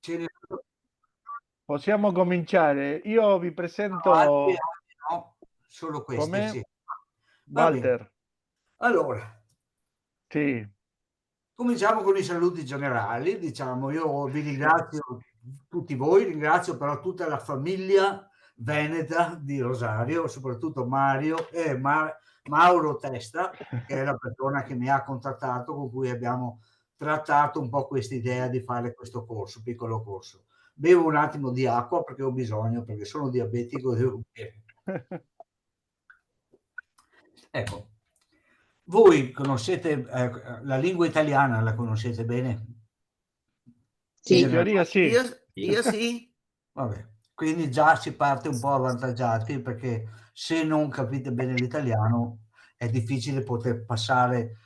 ce ne sono Possiamo cominciare. Io vi altri, presento altri no, solo queste, come sì. Va bene. Walter. Allora, Sì, cominciamo con i saluti generali. Diciamo, io vi ringrazio tutti voi, ringrazio però tutta la famiglia veneta di Rosario, soprattutto Mario e Mauro Testa, che è la persona che mi ha contattato, con cui abbiamo trattato un po' questa idea di fare questo corso, piccolo corso. Bevo un attimo di acqua perché ho bisogno, perché sono diabetico, devo bere. Ecco, voi conoscete, la lingua italiana la conoscete bene? In in Sì, generale? teoria sì. io sì. Vabbè, quindi già si parte un po' avvantaggiati, perché se non capite bene l'italiano è difficile poter passare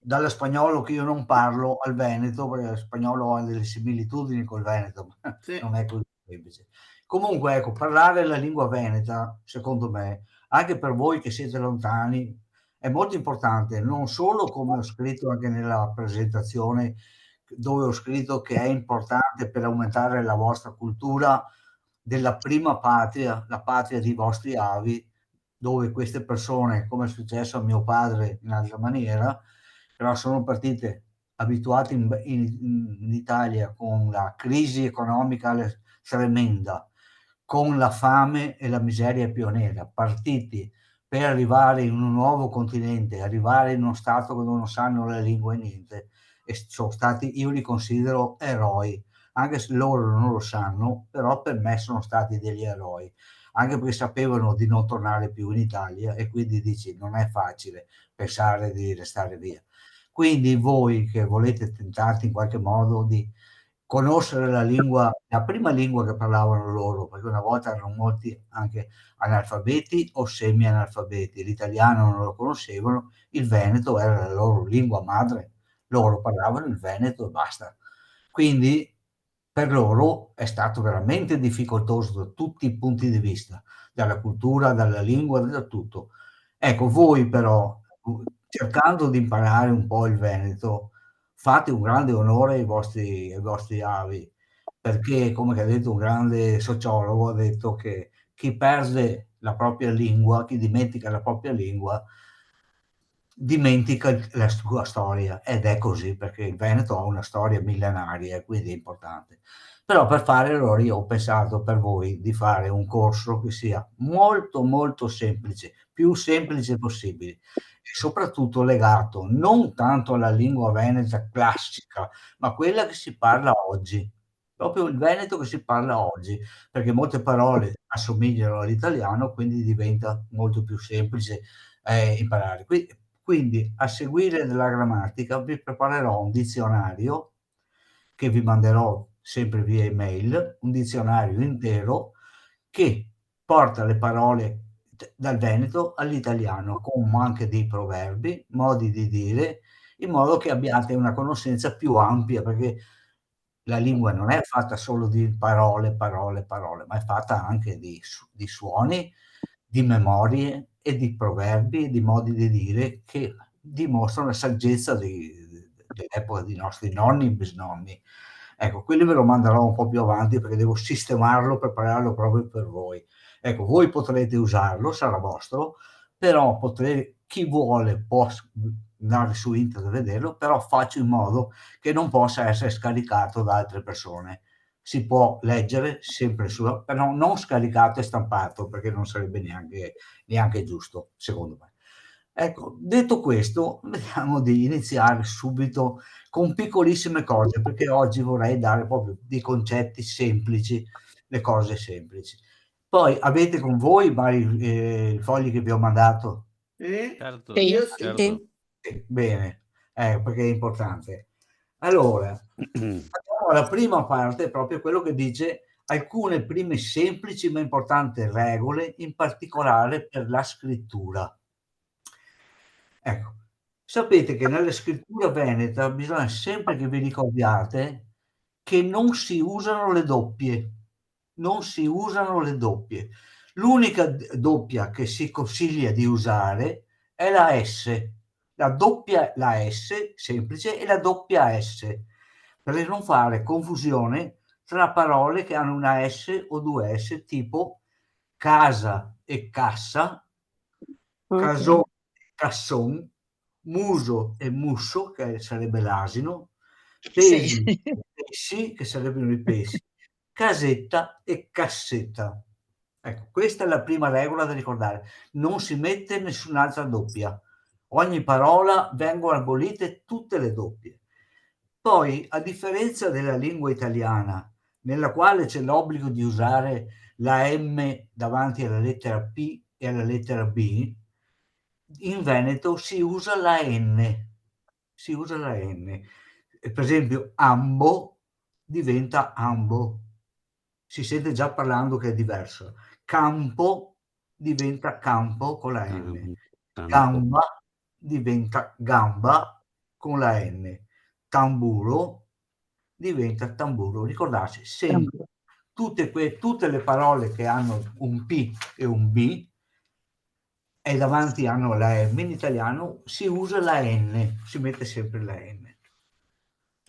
dallo spagnolo, che io non parlo, al veneto, perché lo spagnolo ha delle similitudini col veneto, ma Sì. non è così semplice. Comunque, ecco, parlare la lingua veneta, secondo me, anche per voi che siete lontani, è molto importante, non solo come ho scritto anche nella presentazione, dove ho scritto che è importante per aumentare la vostra cultura della prima patria, la patria dei vostri avi, dove queste persone, come è successo a mio padre in altra maniera, però sono partite abituate in Italia con la crisi economica tremenda, con la fame e la miseria pionera, partiti per arrivare in un nuovo continente, arrivare in uno stato dove non sanno la lingua e niente, e sono stati, io li considero eroi, anche se loro non lo sanno, però per me sono stati degli eroi, anche perché sapevano di non tornare più in Italia, e quindi dici non è facile pensare di restare via. Quindi voi che volete tentare in qualche modo di conoscere la lingua, la prima lingua che parlavano loro, perché una volta erano molti anche analfabeti o semi-analfabeti, l'italiano non lo conoscevano, il veneto era la loro lingua madre, loro parlavano il veneto e basta. Quindi per loro è stato veramente difficoltoso da tutti i punti di vista, dalla cultura, dalla lingua, da tutto. Ecco, voi però, cercando di imparare un po' il veneto, fate un grande onore ai vostri avi, perché, come ha detto un grande sociologo, ha detto che chi perde la propria lingua, chi dimentica la propria lingua, dimentica la sua storia, ed è così, perché il Veneto ha una storia millenaria e quindi è importante. Però per fare allora io ho pensato per voi di fare un corso che sia molto molto semplice, più semplice possibile, e soprattutto legato non tanto alla lingua veneta classica, ma quella che si parla oggi, proprio il veneto che si parla oggi, perché molte parole assomigliano all'italiano, quindi diventa molto più semplice imparare. Quindi, a seguire della grammatica, vi preparerò un dizionario che vi manderò sempre via email, un dizionario intero che porta le parole dal veneto all'italiano, con anche dei proverbi, modi di dire, in modo che abbiate una conoscenza più ampia, perché la lingua non è fatta solo di parole, parole, parole, ma è fatta anche di suoni, di memorie e di proverbi e di modi di dire che dimostrano la saggezza dell'epoca dei nostri nonni e bisnonni. Ecco, quelli ve lo manderò un po' più avanti, perché devo sistemarlo, prepararlo proprio per voi. Ecco, voi potrete usarlo, sarà vostro, però chi vuole può andare su internet a vederlo, però faccio in modo che non possa essere scaricato da altre persone. Si può leggere sempre su, però non scaricato e stampato, perché non sarebbe neanche giusto, secondo me. Ecco, detto questo, vediamo di iniziare subito con piccolissime cose, perché oggi vorrei dare proprio dei concetti semplici, le cose semplici. Poi avete con voi i vari fogli che vi ho mandato? Sì, Certo, io certo. sì. Sì, bene, perché è importante. Allora, andiamo alla prima parte, proprio quello che dice alcune prime semplici ma importanti regole, in particolare per la scrittura. Ecco, sapete che nella scrittura veneta bisogna sempre che vi ricordiate che non si usano le doppie, non si usano le doppie. L'unica doppia che si consiglia di usare è la S, la S semplice e la doppia S, per non fare confusione tra parole che hanno una S o due S, tipo casa e cassa, casone e casson, muso e musso, che sarebbe l'asino, Sì. pesi e pesci, che sarebbero i pesci, casetta e cassetta. Ecco, questa è la prima regola da ricordare: non si mette nessun'altra doppia. Ogni parola vengono abolite tutte le doppie. Poi, a differenza della lingua italiana, nella quale c'è l'obbligo di usare la M davanti alla lettera P e alla lettera B, in Veneto si usa la N. Si usa la N. Per esempio, ambo diventa ambo. Si sente già parlando che è diverso. Campo diventa campo con la N. Campo. Gamba diventa gamba con la N. Tamburo diventa tamburo. Ricordarsi sempre tutte le parole che hanno un P e un B e davanti hanno la M, in italiano si usa la N, si mette sempre la N.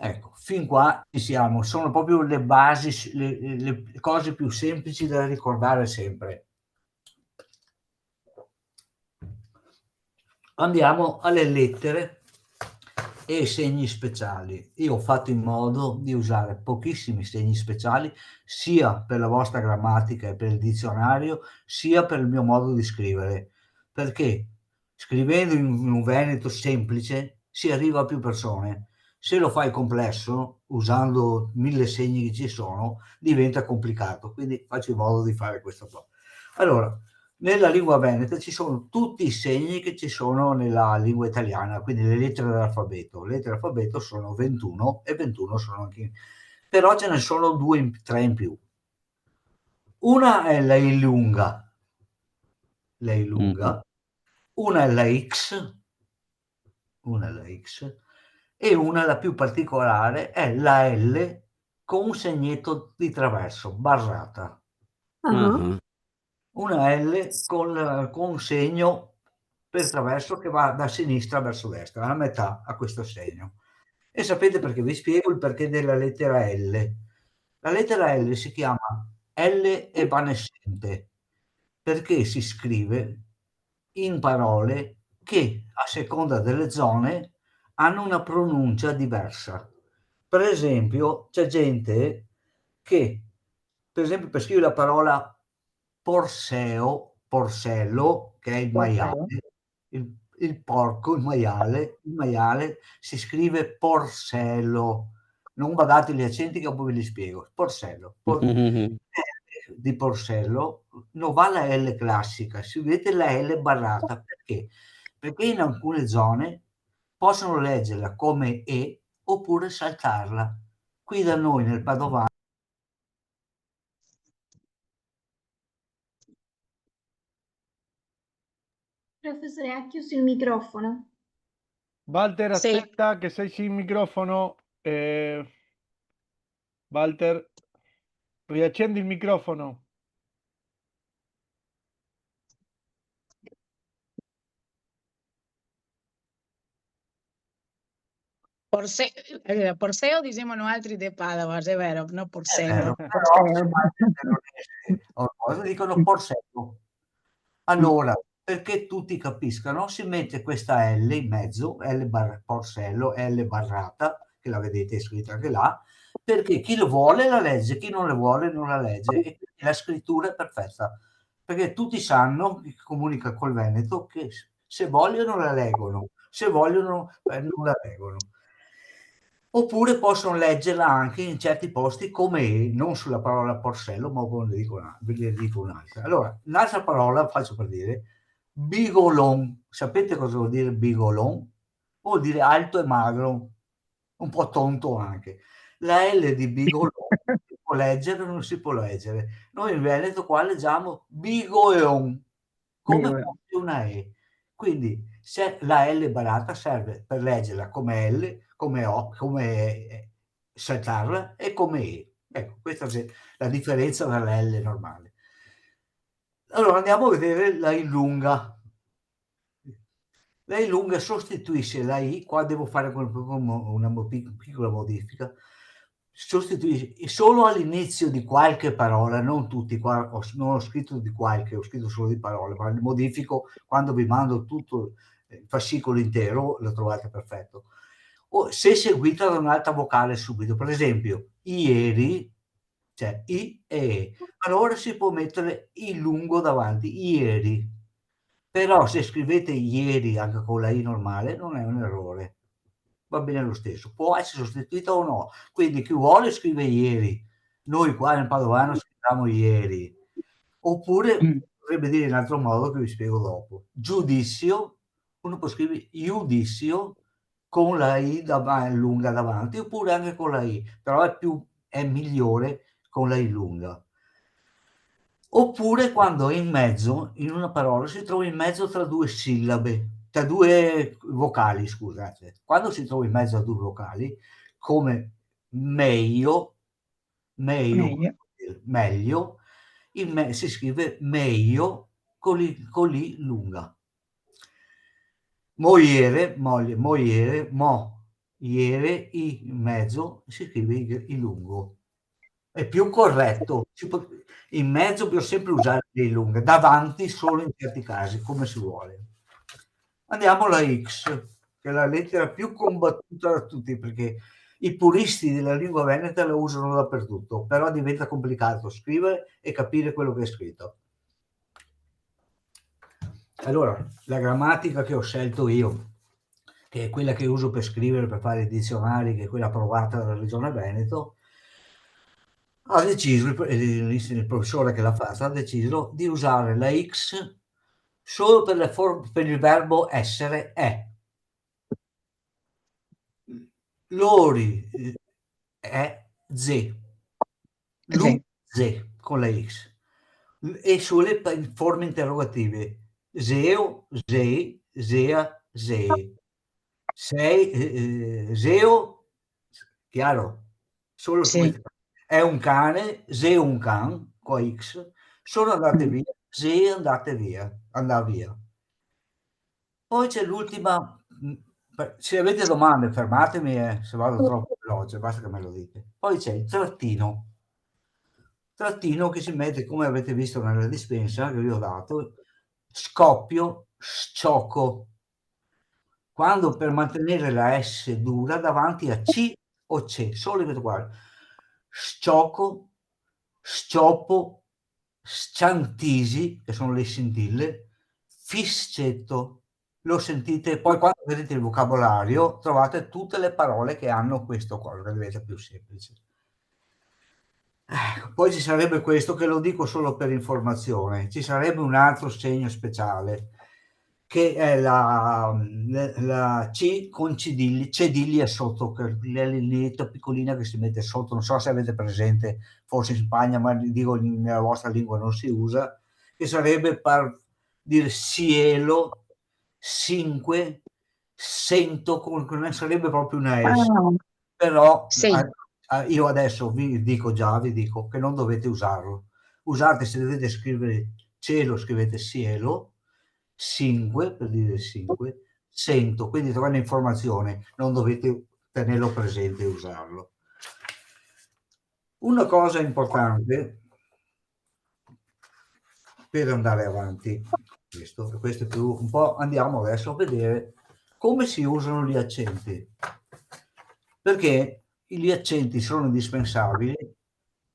Ecco, fin qua ci siamo, sono proprio le basi, le cose più semplici da ricordare sempre. Andiamo alle lettere e segni speciali. Io ho fatto in modo di usare pochissimi segni speciali, sia per la vostra grammatica e per il dizionario, sia per il mio modo di scrivere, perché scrivendo in un veneto semplice si arriva a più persone. Se lo fai complesso, usando 1000 segni che ci sono, diventa complicato, quindi faccio in modo di fare questo qua. Allora, nella lingua veneta ci sono tutti i segni che ci sono nella lingua italiana, quindi le lettere dell'alfabeto. Le lettere dell'alfabeto sono 21 e 21 sono anche... Però ce ne sono tre in più. Una è la lunga, una è la X, e una, la più particolare, è la L con un segnetto di traverso, barrata. Una L con un segno per traverso che va da sinistra verso destra, a metà a questo segno. E sapete perché? Vi spiego il perché della lettera L. La lettera L si chiama L evanescente perché si scrive in parole che a seconda delle zone hanno una pronuncia diversa. Per esempio, c'è gente che, per esempio, per scrivere la parola porsello, che è il maiale, il porco, il maiale si scrive porsello. Non badate gli accenti che poi ve li spiego. Porsello. Di porsello non va la L classica, si vede la L barrata. Perché? Perché in alcune zone possono leggerla come E oppure saltarla. Qui da noi nel Padovano Professore, ha chiuso il microfono. Walter, Sì. aspetta che sei sul microfono. Walter, riaccendi il microfono. Porseo diciamo noi altri de Padova, è vero, no Porsello. Però dicono porsello. Allora, perché tutti capiscano, si mette questa L in mezzo, porsello, L barrata, che la vedete scritta anche là, perché chi lo vuole la legge, chi non le vuole non la legge, e quindi la scrittura è perfetta, perché tutti sanno, chi comunica col Veneto, che se vogliono la leggono, se vogliono non la leggono. Oppure possono leggerla anche in certi posti come E, non sulla parola porsello, ma ve ne dico un'altra. Allora, un'altra parola, faccio per dire, bigolon. Sapete cosa vuol dire bigolon? Vuol dire alto e magro, un po' tonto anche. La L di bigolon si può leggere o non si può leggere. Noi in Veneto qua leggiamo bigoeon, come fosse una E. Quindi se la L barata serve per leggerla come L, come O, come saltarla e come E. Ecco, questa è la differenza dalla L normale. Allora andiamo a vedere la I lunga. La I lunga sostituisce la I, qua devo fare una piccola modifica, sostituisci solo all'inizio di qualche parola, non tutti, qua non ho scritto di qualche, ho scritto solo di parole, ma li modifico quando vi mando tutto il fascicolo intero, lo trovate perfetto. O se seguita da un'altra vocale subito, per esempio, ieri, cioè I e E, allora si può mettere il lungo davanti, ieri. Però se scrivete ieri anche con la I normale non è un errore, va bene lo stesso, può essere sostituita o no. Quindi chi vuole scrive ieri, noi qua nel padovano scriviamo ieri, oppure potrebbe dire in altro modo che vi spiego dopo. Giudizio, uno può scrivere iudizio con la I lunga davanti, oppure anche con la I, però è migliore con la I lunga. Oppure quando è in mezzo, in una parola, si trova in mezzo tra due sillabe, tra due vocali, scusate. Quando si trova in mezzo a due vocali, come meglio, meglio, si scrive meglio con l'i lunga. Moiere, moglie, moiere, mo, iere, i in mezzo, si scrive il lungo. È più corretto, in mezzo bisogna sempre usare il lunga, davanti solo in certi casi, come si vuole. Andiamo alla X, che è la lettera più combattuta da tutti, perché i puristi della lingua veneta la usano dappertutto, però diventa complicato scrivere e capire quello che è scritto. Allora, la grammatica che ho scelto io, che è quella che uso per scrivere, per fare i dizionari, che è quella approvata dalla Regione Veneto, ha deciso, il professore che l'ha fatta, ha deciso di usare la X solo per il verbo essere, è. Lori è ze, lu ze con la X, e sulle forme interrogative zeo, zei, zea, zei, sei, zeo, chiaro, solo Sì. è un cane, ze un can con X, sono andate via, ze andate via, andà via. Poi c'è l'ultima, se avete domande fermatemi, se vado troppo veloce, basta che me lo dite. Poi c'è il trattino che si mette, come avete visto nella dispensa che vi ho dato, scoppio, sciocco. Quando per mantenere la S dura davanti a C o C, solo questo qua. Sciocco, scioppo, sciantisi, che sono le scintille, fiscetto. Lo sentite, poi quando vedete il vocabolario trovate tutte le parole che hanno questo qua, lo vedete più semplice. Poi ci sarebbe questo, che lo dico solo per informazione, ci sarebbe un altro segno speciale, che è la C con cediglia sotto, che è l'allineetta piccolina che si mette sotto, non so se avete presente, forse in Spagna, ma dico nella vostra lingua non si usa, che sarebbe per dire cielo, cinque, sento, non sarebbe proprio una S, però Sì. io adesso vi dico che non dovete usarlo. Usate, se dovete scrivere cielo, scrivete cielo, cinque, per dire 5, sento, quindi trovate l'informazione, non dovete tenerlo presente e usarlo. Una cosa importante per andare avanti, questo è più un po', andiamo adesso a vedere come si usano gli accenti, perché gli accenti sono indispensabili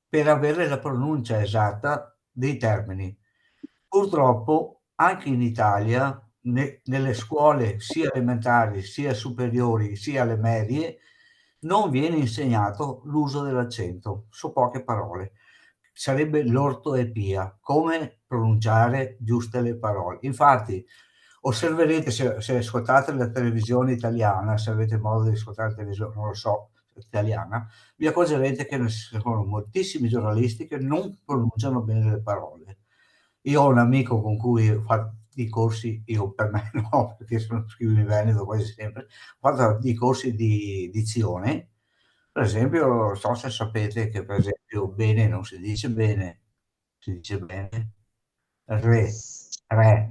per avere la pronuncia esatta dei termini. Purtroppo anche in Italia, nelle scuole sia elementari, sia superiori, sia alle medie, non viene insegnato l'uso dell'accento su poche parole. Sarebbe l'ortoepia, come pronunciare giuste le parole. Infatti, osserverete, se ascoltate la televisione italiana, se avete modo di ascoltare la televisione, non lo so, italiana, vi accorgerete che ci sono moltissimi giornalisti che non pronunciano bene le parole. Io ho un amico con cui ho fatto i corsi, io per me no, perché scrivo in Veneto quasi sempre, ho fatto i corsi di dizione. Per esempio, non so se sapete che per esempio bene non si dice bene, si dice bene. Re,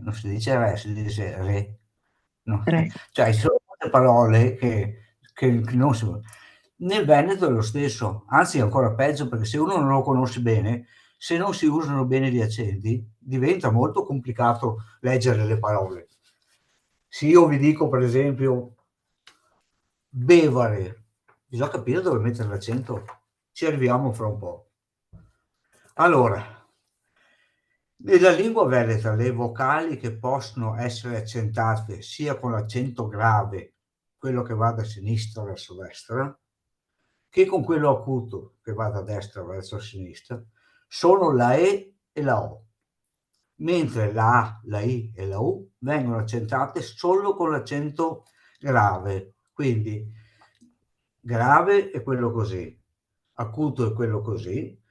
non si dice re, si dice re. No? Cioè ci sono molte parole che non si... Nel Veneto è lo stesso, anzi è ancora peggio, perché se uno non lo conosce bene, se non si usano bene gli accenti, diventa molto complicato leggere le parole. Se io vi dico, per esempio, bevare, bisogna capire dove mettere l'accento. Ci arriviamo fra un po'. Allora, nella lingua veneta le vocali che possono essere accentate sia con l'accento grave, quello che va da sinistra verso destra, che con quello acuto che va da destra verso sinistra, sono la E e la O, mentre la A, la I e la U vengono accentate solo con l'accento grave. Quindi grave è quello così, acuto è quello così,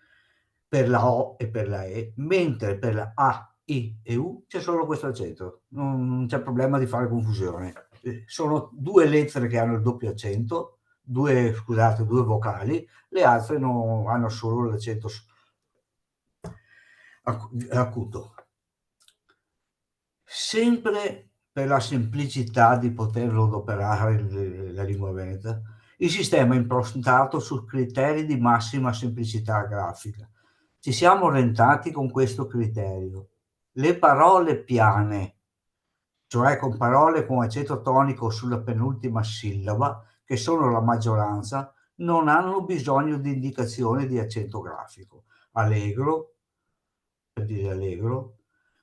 per la O e per la E, mentre per la A, I e U c'è solo questo accento, non c'è problema di fare confusione. Sono due lettere che hanno il doppio accento, due vocali, le altre hanno solo l'accento acuto. Sempre per la semplicità di poterlo adoperare la lingua veneta, il sistema è improntato su criteri di massima semplicità grafica. Ci siamo orientati con questo criterio. Le parole piane, cioè con parole con accento tonico sulla penultima sillaba, che sono la maggioranza, non hanno bisogno di indicazione di accento grafico. Allegro, per dire allegro,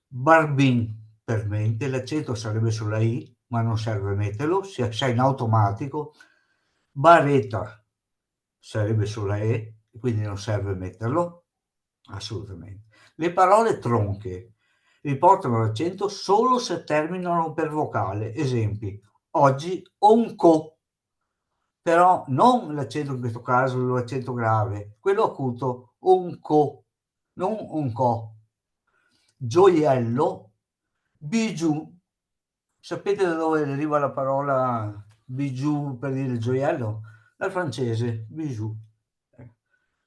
barbin, per mente, l'accento sarebbe sulla I, ma non serve metterlo, si è in automatico. Bareta sarebbe sulla E, quindi non serve metterlo, assolutamente. Le parole tronche riportano l'accento solo se terminano per vocale. Esempi: oggi onco, però non l'accento in questo caso, l'accento grave, quello acuto, onco, non onco. Gioiello, bijou. Sapete da dove deriva la parola bijou per dire gioiello? Dal francese, bijou.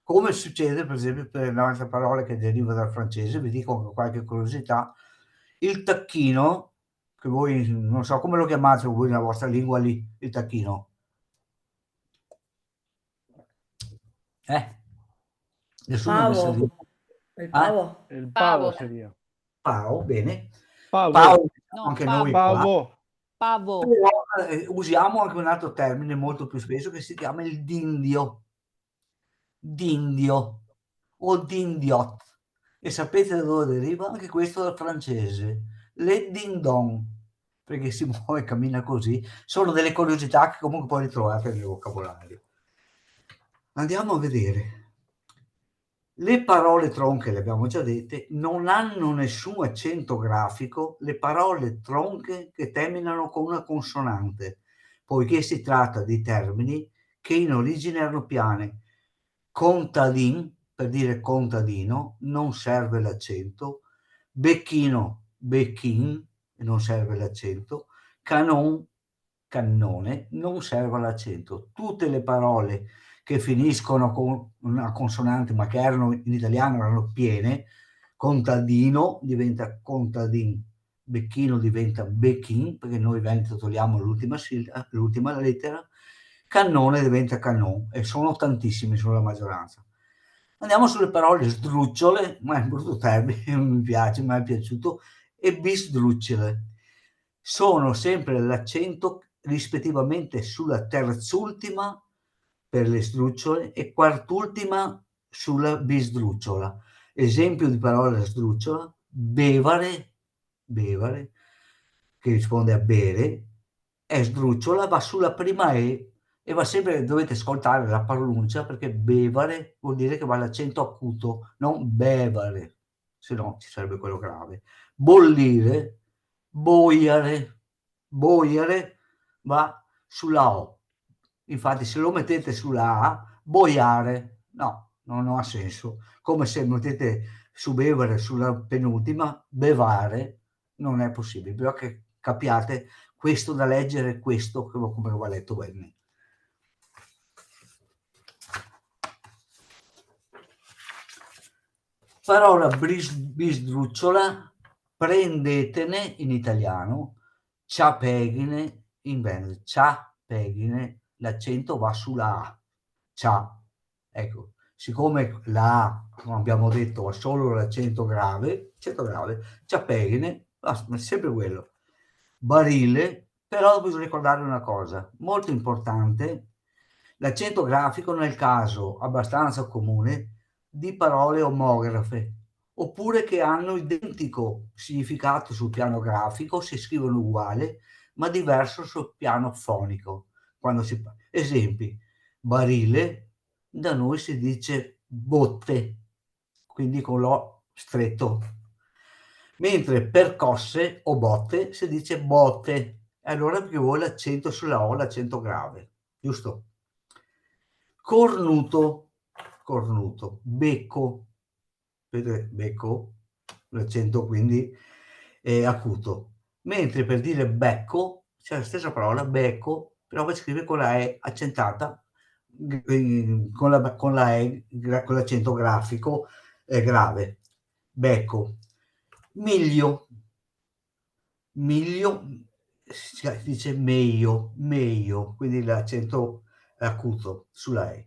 Come succede per esempio per un'altra parola che deriva dal francese, vi dico con qualche curiosità, il tacchino, che voi non so come lo chiamate voi nella vostra lingua lì, il tacchino. Nessuno mi sa dire. Il pavo. Il Pavo. pavo sería. Pavo, bene. Pavo. Pavo, No, anche pavo. noi qua. Pavo. Pavo. Però, usiamo anche un altro termine molto più spesso che si chiama il dindio. Dindio o dindiot. E sapete da dove deriva? Anche questo dal francese. Le ding-dong, perché si muove e cammina così. Sono delle curiosità che comunque poi ritrovate nel vocabolario. Andiamo a vedere. Le parole tronche, le abbiamo già dette, non hanno nessun accento grafico le parole tronche che terminano con una consonante, poiché si tratta di termini che in origine erano piane. Contadin, per dire contadino, non serve l'accento. Becchino, becchin, non serve l'accento. Canon, cannone, non serve l'accento. Tutte le parole che finiscono con una consonante ma che erano in italiano erano piene, contadino diventa contadin, becchino diventa becchin, perché noi veneti togliamo l'ultima lettera, cannone diventa canon, e sono tantissimi, sono la maggioranza. Andiamo sulle parole sdrucciole, ma è un brutto termine, non mi piace, ma è piaciuto, e bisdrucciole. Sono sempre l'accento rispettivamente sulla terzultima per le sdrucciole e quartultima sulla bisdrucciola. Esempio di parola sdrucciola: bevare, bevare, che risponde a bere, è sdrucciola, va sulla prima e va sempre, dovete ascoltare la pronuncia, perché bevare vuol dire che va l'accento acuto, non bevare, se no ci sarebbe quello grave. Bollire, boiare, boiare va sulla O. Infatti se lo mettete sulla A, boiare, no, non ha senso. Come se mettete su bevere sulla penultima, bevare, non è possibile. Bisogna che capiate questo da leggere, questo come lo va letto bene. Parola bisdrucciola, prendetene in italiano, ciapeghine in veneto, ciapeghine, l'accento va sulla A, c'ha. Ecco, siccome la A, come abbiamo detto, ha solo l'accento grave, ciappegine, sempre quello. Barile, però bisogna ricordare una cosa molto importante: l'accento grafico nel caso abbastanza comune di parole omografe, oppure che hanno identico significato sul piano grafico, si scrivono uguale, ma diverso sul piano fonico. Esempi: barile, da noi si dice botte, quindi con l'O stretto, mentre percosse o botte si dice botte, e allora perché vuole l'accento sulla O, l'accento grave, giusto? Cornuto, becco, vedete, becco, l'accento quindi è acuto, mentre per dire becco c'è la stessa parola, becco, però si scrive con la E accentata, con la E, con l'accento grafico grave, becco. Miglio, si dice meglio, quindi l'accento acuto sulla E.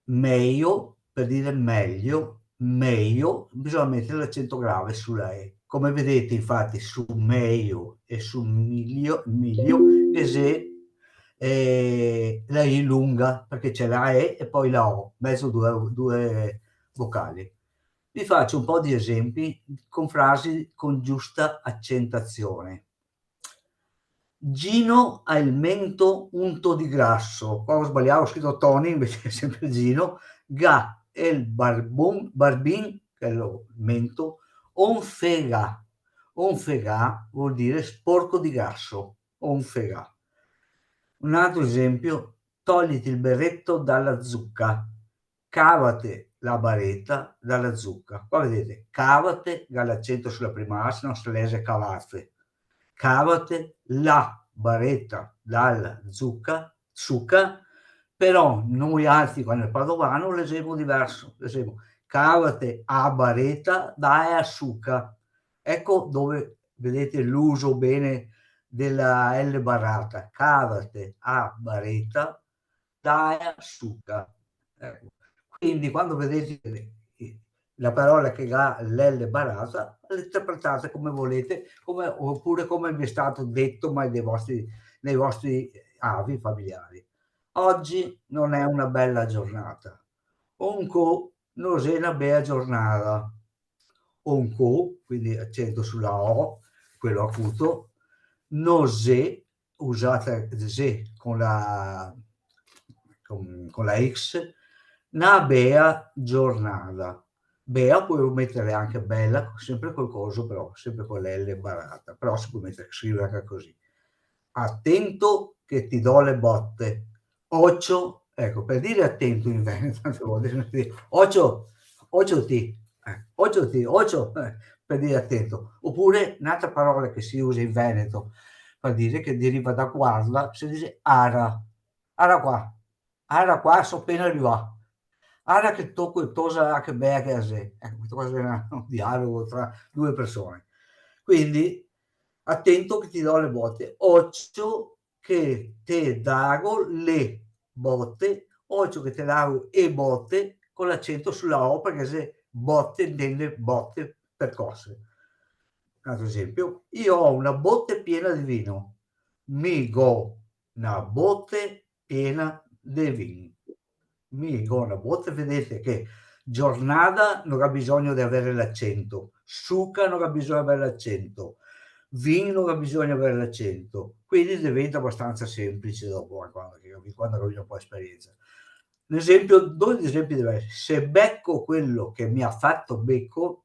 Meglio, per dire meglio, bisogna mettere l'accento grave sulla E. Come vedete, infatti, su meglio e su miglio che se la I lunga, perché c'è la E e poi la O, mezzo due vocali. Vi faccio un po' di esempi con frasi con giusta accentazione. Gino ha il mento unto di grasso. Qua ho sbagliato, ho scritto Tony, invece è sempre Gino. Ga è il barbin, che è il mento, onfega. Onfega vuol dire sporco di grasso. Onfega. Un altro esempio: togliti il berretto dalla zucca. Cavate la baretta dalla zucca. Qua vedete, cavate, l'accento sulla prima A, se non se lese cavate. Cavate la baretta dalla zucca, però noi altri qua nel padovano l'esempio diverso. L'esempio, cavate a baretta da a succa. Ecco dove vedete l'uso bene della L barrata. Cavate a baretta da a succa. Ecco. Quindi quando vedete la parola che ha l'L barata, l'interpretate come volete, oppure come vi è stato detto mai nei vostri avi familiari. Oggi non è una bella giornata. Onco non è una bella giornata. Onco, quindi accento sulla O, quello acuto, nose, usata ze con la X, una bella giornata. Bea puoi mettere anche bella, sempre col coso, però sempre con l'L barata, però si può scrivere anche così. Attento che ti do le botte. Occhio, ecco, per dire attento in Veneto, tante volte, occhio per dire attento. Oppure un'altra parola che si usa in Veneto per dire che deriva da guarda, si dice ara. Ara qua, so appena arrivato. Ara che tocco e tosa anche bene a sé. Ecco, questo qua è un dialogo tra due persone. Quindi, attento che ti do le botte. Occhio che te dago le botte. Occhio che te dago e botte con l'accento sulla O, perché se botte nelle botte percosse. Un altro esempio: io ho una botte piena di vino. Mi go una botte piena di vino. Mi go una botte, vedete che giornata non ha bisogno di avere l'accento, succa non ha bisogno di avere l'accento, vino non ha bisogno di avere l'accento, quindi diventa abbastanza semplice dopo quando capisci un po' esperienza. Due esempi diversi. Se becco quello che mi ha fatto becco,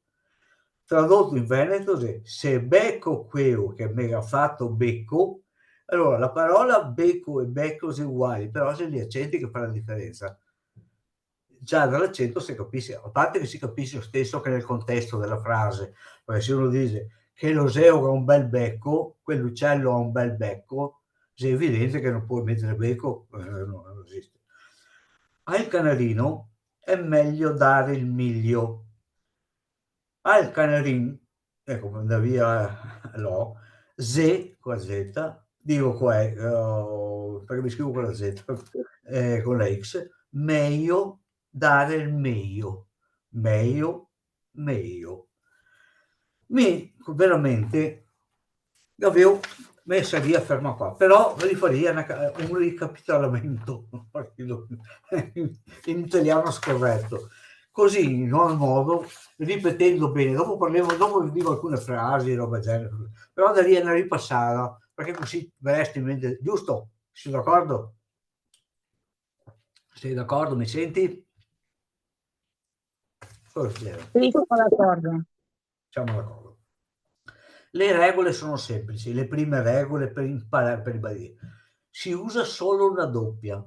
tradotto in veneto, se becco quello che mi ha fatto becco, allora la parola becco e becco sono uguali, però sono gli accenti che fanno la differenza. Già dall'accento si capisce, a parte che si capisce lo stesso che nel contesto della frase, perché se uno dice che l'oseo ha un bel becco, quell'uccello ha un bel becco, è evidente che non puoi mettere becco, non esiste. Al canarino è meglio dare il miglio. Al canarin, ecco, da via l'O, Z con la Z, dico qua, perché mi scrivo con la Z, con la X, meglio, dare il meglio, meglio, meglio. Veramente l'avevo messa lì a ferma qua, però rifarei un ricapitolamento in italiano scorretto, così in ogni modo, ripetendo bene. Dopo vi dico alcune frasi, roba genere, però da lì è una ripassata, perché così resti in mente, giusto? Sei d'accordo? Sei d'accordo? Mi senti? Sì, sono d'accordo. Siamo d'accordo. Le regole sono semplici, le prime regole per imparare, per ribadire. Si usa solo una doppia,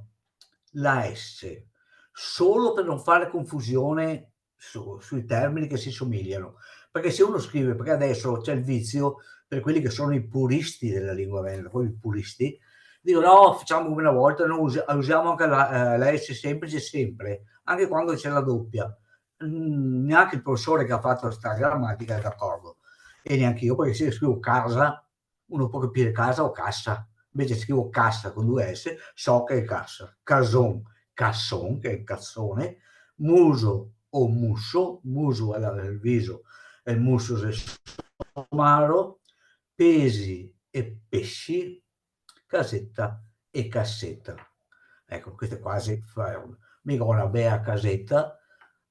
la S, solo per non fare confusione sui termini che si somigliano. Perché se uno scrive, perché adesso c'è il vizio per quelli che sono i puristi della lingua veneta, poi i puristi, dicono no, facciamo come una volta, noi usiamo anche la S semplice sempre, anche quando c'è la doppia. Neanche il professore che ha fatto questa grammatica è d'accordo, e neanche io, perché se scrivo casa, uno può capire casa o cassa, invece scrivo cassa con due S, so che è cassa. Cason, casson, che è il cazzone, muso o musso, muso è il viso e il musso è il somaro, pesi e pesci, casetta e cassetta. Ecco, queste quasi, mica una bella casetta,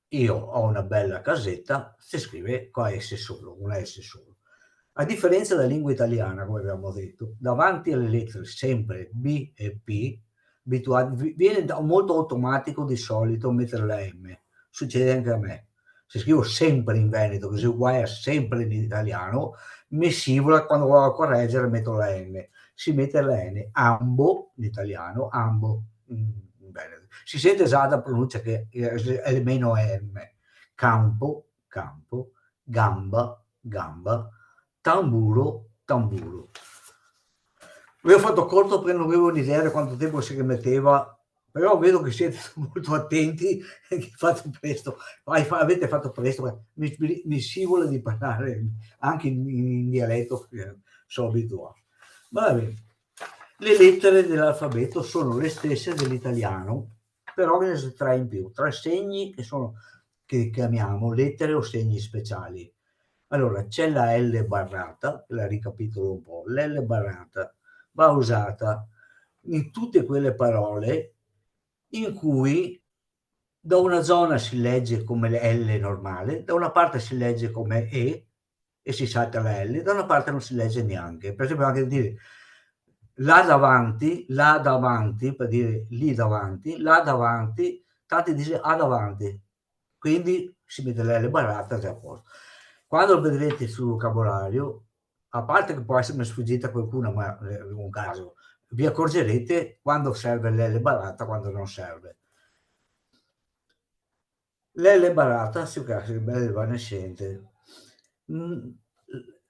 io ho una bella casetta, si scrive con S solo, una S solo. A differenza della lingua italiana, come abbiamo detto, davanti alle lettere sempre B e P, viene molto automatico di solito mettere la M. Succede anche a me. Se scrivo sempre in veneto, così uguale a sempre in italiano, mi scivola, quando vado a correggere metto la N. Si mette la N, ambo in italiano, ambo in veneto. Si sente già la pronuncia che è meno M. Campo, campo, gamba, gamba, tamburo, tamburo. Vi ho fatto corto perché non avevo un'idea di quanto tempo si metteva, però vedo che siete molto attenti e che fate presto. Avete fatto presto, mi scivola di parlare anche in dialetto, sono abituato. Va bene. Le lettere dell'alfabeto sono le stesse dell'italiano, però ne sono tre in più, tre segni che chiamiamo lettere o segni speciali. Allora, c'è la L barrata, la ricapitolo un po', l'L barrata va usata in tutte quelle parole in cui da una zona si legge come L normale, da una parte si legge come e si salta la L, da una parte non si legge neanche. Per esempio anche dire là davanti, per dire lì davanti, là davanti, tanti dicono a davanti, quindi si mette la L barrata già a posto. Quando lo vedrete sul vocabolario, a parte che può essermi sfuggita qualcuna, ma è un caso, vi accorgerete quando serve l'L barrata, quando non serve. L'L barrata si usa l'evanescente.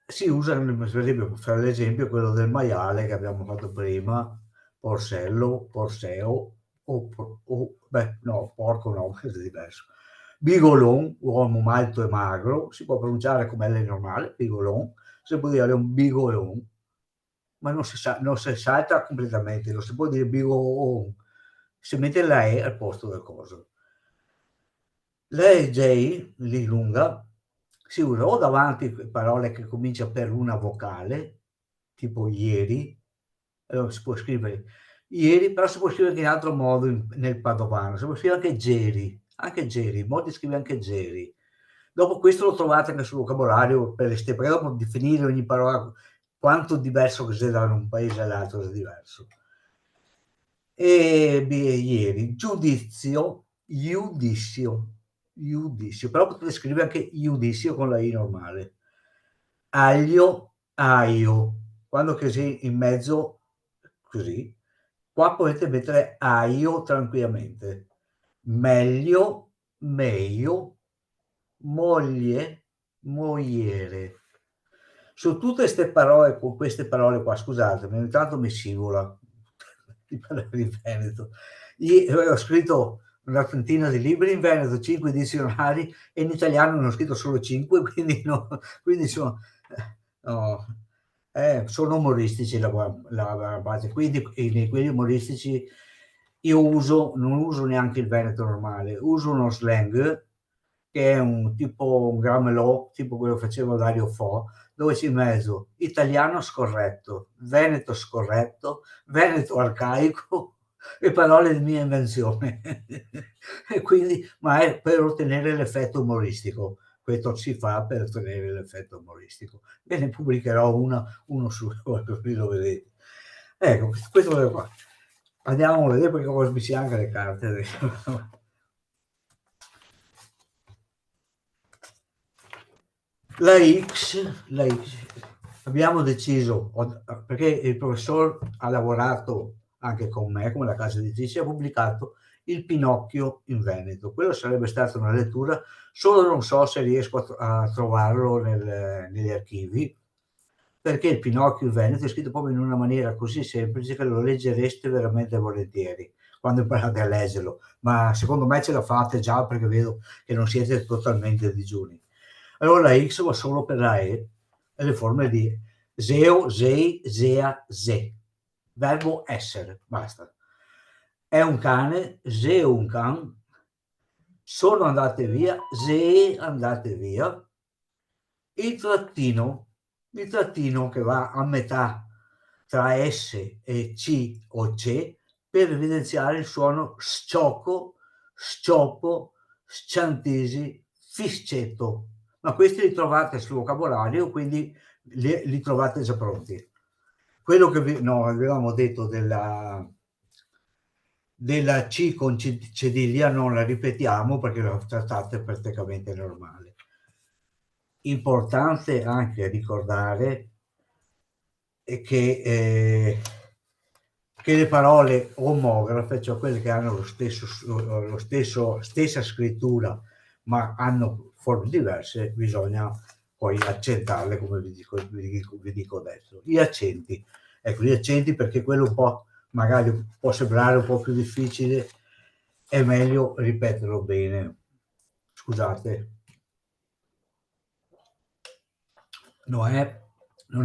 Si usa, per l'esempio, quello del maiale che abbiamo fatto prima, porsello, porseo, porco no, questo è diverso. Bigolon, uomo alto e magro, si può pronunciare come L normale, bigolon, si può dire un bigolon, ma non si salta completamente, non si può dire bigolon, si mette la E al posto del coso. L'EJ, lì lunga, si usa o davanti parole che cominciano per una vocale, tipo ieri, allora si può scrivere ieri, però si può scrivere anche in altro modo nel padovano, si può scrivere anche Geri, molti scrivono anche Geri. Dopo questo lo trovate anche sul vocabolario per le perché dopo definire ogni parola, quanto diverso che sia da un paese all'altro è diverso. E ieri, giudizio, però potete scrivere anche giudizio con la I normale. Aglio, aio, quando che sei in mezzo, così, qua potete mettere aio tranquillamente. Meglio, meglio, moglie, mogliere. Su tutte queste parole, con queste parole qua, scusatemi, ogni tanto mi scivola di parlare in veneto. Io ho scritto una trentina di libri in veneto, 5 dizionari, e in italiano ne ho scritto solo 5, quindi sono, no, sono umoristici la base, quindi quelli umoristici io non uso neanche il veneto normale, uso uno slang che è un tipo un gramelò, tipo quello che facevo Dario Fo, dove c'è in mezzo italiano scorretto, veneto scorretto, veneto arcaico e parole di mia invenzione. E quindi, ma è per ottenere l'effetto umoristico. Questo si fa per ottenere l'effetto umoristico. Ve ne pubblicherò uno su, così lo vedete. Ecco, questo è qua. Andiamo a vedere perché ho sbici anche le carte adesso. La X, abbiamo deciso, perché il professor ha lavorato anche con me, come la casa editrice, ha pubblicato Il Pinocchio in Veneto. Quello sarebbe stata una lettura, solo non so se riesco a trovarlo negli archivi, perché Il Pinocchio in Veneto è scritto proprio in una maniera così semplice che lo leggereste veramente volentieri quando imparate a leggerlo, ma secondo me ce la fate già perché vedo che non siete totalmente digiuni. Allora la X va solo per la E e le forme di zeo, zei, zea, ze. Verbo essere, basta. È un cane, zeo un can, sono andate via, ze andate via. Il trattino che va a metà tra S e C o C per evidenziare il suono sciocco, scioppo, sciantisi, fiscetto. Ma questi li trovate sul vocabolario, quindi li trovate già pronti. Quello che avevamo detto della C con cediglia non la ripetiamo perché la trattate praticamente normale. Importante anche ricordare che le parole omografe, cioè quelle che hanno stessa scrittura ma hanno forme diverse, bisogna poi accentarle, come vi dico adesso. Gli accenti, ecco, gli accenti, perché quello un po' magari può sembrare un po' più difficile, è meglio ripeterlo bene. Scusate. Non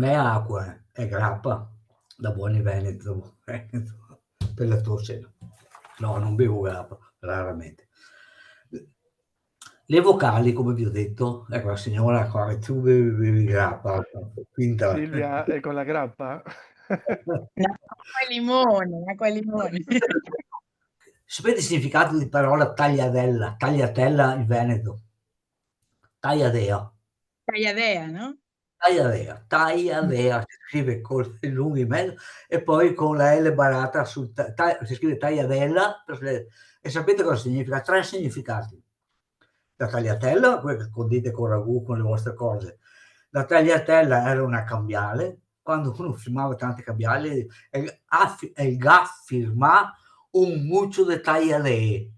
è acqua, è grappa, da buoni Veneto, per la tosse. No, non bevo grappa, raramente. Le vocali, come vi ho detto, ecco la signora qua, tu bevi grappa, finta. Silvia è con la grappa? No, acqua e limone, acqua e limone. Sapete il significato di parola tagliadella, tagliatella in Veneto? Tagliadea. Tagliadea, no? Tagliadea, si scrive con il lungo in mezzo e poi con la L barata sul si scrive tagliadella, e sapete cosa significa? 3 significati. La tagliatella, quella che condite con ragù, con le vostre cose. La tagliatella era una cambiale, quando uno firmava tante cambiali, il GA firma un mucchio di taglialee,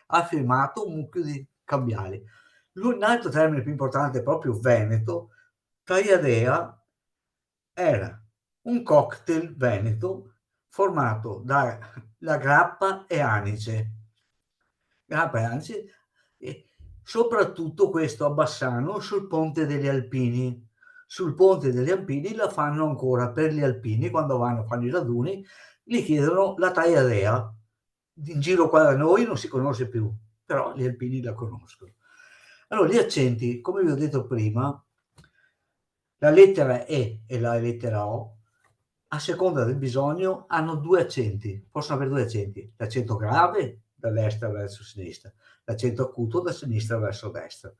ha firmato un mucchio di cambiali. Un altro termine più importante, proprio veneto, tagliadea era un cocktail veneto formato da grappa e anice. Grappa e anice, e soprattutto questo a Bassano sul Ponte degli Alpini. Sul Ponte degli Alpini la fanno ancora per gli alpini, quando fanno i raduni, gli chiedono la tagliadea. In giro qua da noi non si conosce più, però gli alpini la conoscono. Allora, gli accenti, come vi ho detto prima, la lettera E e la lettera O, a seconda del bisogno, hanno 2 accenti, possono avere 2 accenti, l'accento grave da destra verso sinistra, l'accento acuto da sinistra verso destra,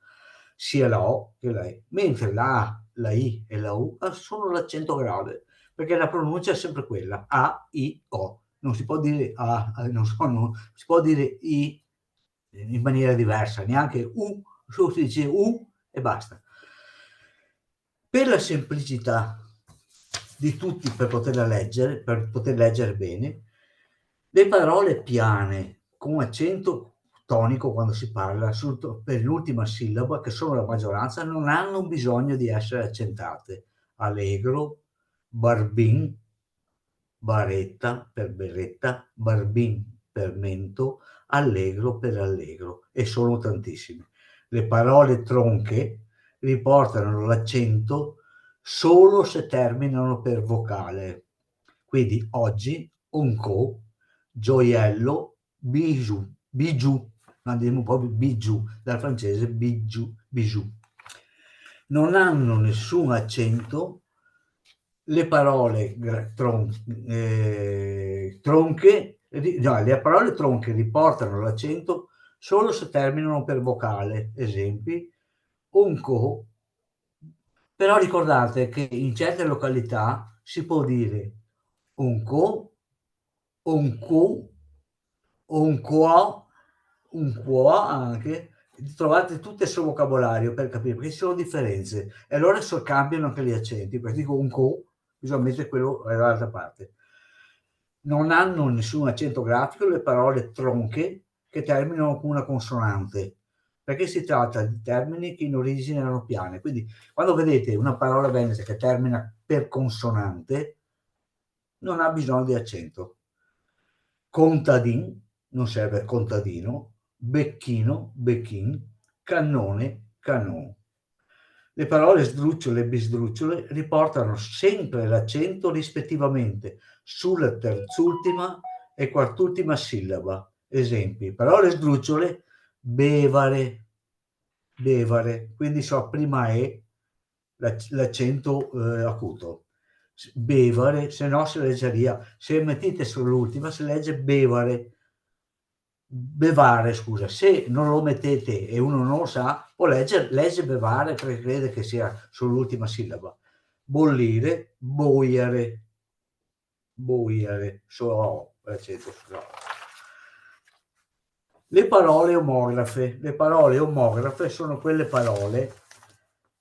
sia la O che la E, mentre la A, la I e la U sono l'accento grave, perché la pronuncia è sempre quella, A, I, O. Non si può dire A, non si può dire I in maniera diversa, neanche U, solo si dice U e basta. Per la semplicità di tutti, per poter leggere bene, le parole piane con accento tonico quando si parla per l'ultima sillaba, che sono la maggioranza, non hanno bisogno di essere accentate. Allegro, barbin, baretta per berretta, barbin per mento, allegro per allegro, e sono tantissime. Le parole tronche riportano l'accento solo se terminano per vocale. Quindi oggi, onco, gioiello, bijou, andiamo proprio bijou, dal francese bijou. Non hanno nessun accento le parole tronche, no, le parole tronche riportano l'accento solo se terminano per vocale. Esempi: unco. Però ricordate che in certe località si può dire unco, unco, un qua anche, trovate tutto il suo vocabolario per capire, perché ci sono differenze e allora cambiano anche gli accenti. Per dico un co, bisogna mettere quello dall'altra parte. Non hanno nessun accento grafico le parole tronche che terminano con una consonante, perché si tratta di termini che in origine erano piane. Quindi quando vedete una parola veneta che termina per consonante, non ha bisogno di accento. Contadin, non serve contadino, becchino, becchin, cannone, canon. Le parole sdrucciole e bisdrucciole riportano sempre l'accento rispettivamente sulla terzultima e quartultima sillaba. Esempi: parole sdrucciole, bevare, bevare, quindi so prima è l'accento acuto. Bevare, se no si leggeria, se mettete sull'ultima si legge bevare, bevare, scusa. Se non lo mettete e uno non lo sa, può legge bevare perché crede che sia sull'ultima sillaba. Bollire, boiare, boiare, solo l'accento sulla O. Le parole omografe sono quelle parole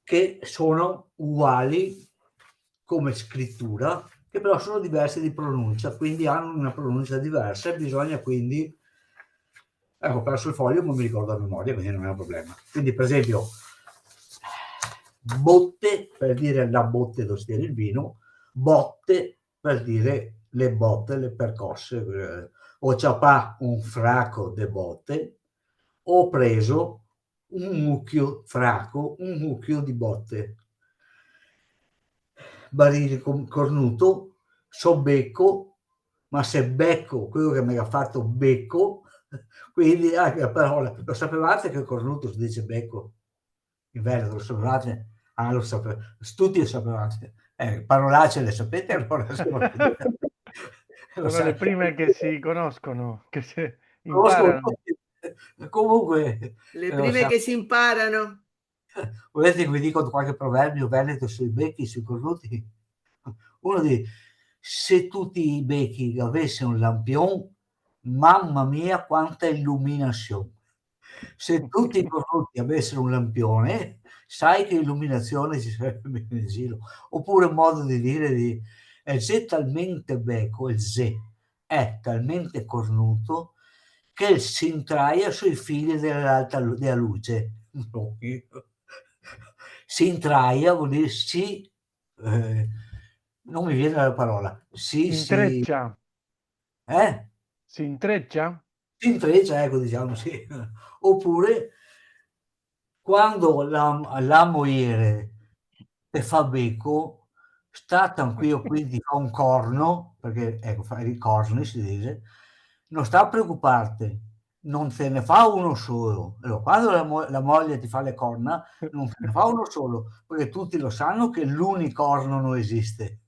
che sono uguali come scrittura, che però sono diverse di pronuncia, quindi hanno una pronuncia diversa e bisogna quindi, ecco, ho perso il foglio ma mi ricordo a memoria, quindi non è un problema. Quindi per esempio botte per dire la botte dove stiamo il vino, botte per dire le botte, le percosse. Ho ciapà un fracco de botte, ho preso un mucchio fracco, un mucchio di botte. Barile cornuto, so becco, ma se becco quello che mi ha fatto becco, quindi anche la parola, lo sapevate che cornuto si dice becco? In Veneto, lo sapevate? Ah, lo sapevate, tutti lo sapevate. Parolacce le sapete allora? Sono le prime che si conoscono, che si Conosco imparano. tutti. Comunque, Le prime che si imparano. volete che vi dico qualche proverbio veneto sui becchi, sui cornuti? Uno di: se tutti i becchi avessero un lampion, mamma mia quanta illuminazione. Se tutti i cornuti avessero un lampione, sai che illuminazione ci sarebbe in giro. Oppure un modo di dire di il ze talmente becco, il ze è talmente cornuto che si intraia sui fili della luce. Si intraia vuol dire non mi viene la parola, Intreccia. Si intreccia? Si intreccia, ecco, diciamo sì. Oppure quando la moglie te fa becco, sta tranquillo, quindi fa un corno, perché ecco, fa i corni si dice, non sta a preoccuparti, non te ne fa uno solo. Allora, quando la moglie ti fa le corna, non te ne fa uno solo, perché tutti lo sanno che l'unicorno non esiste.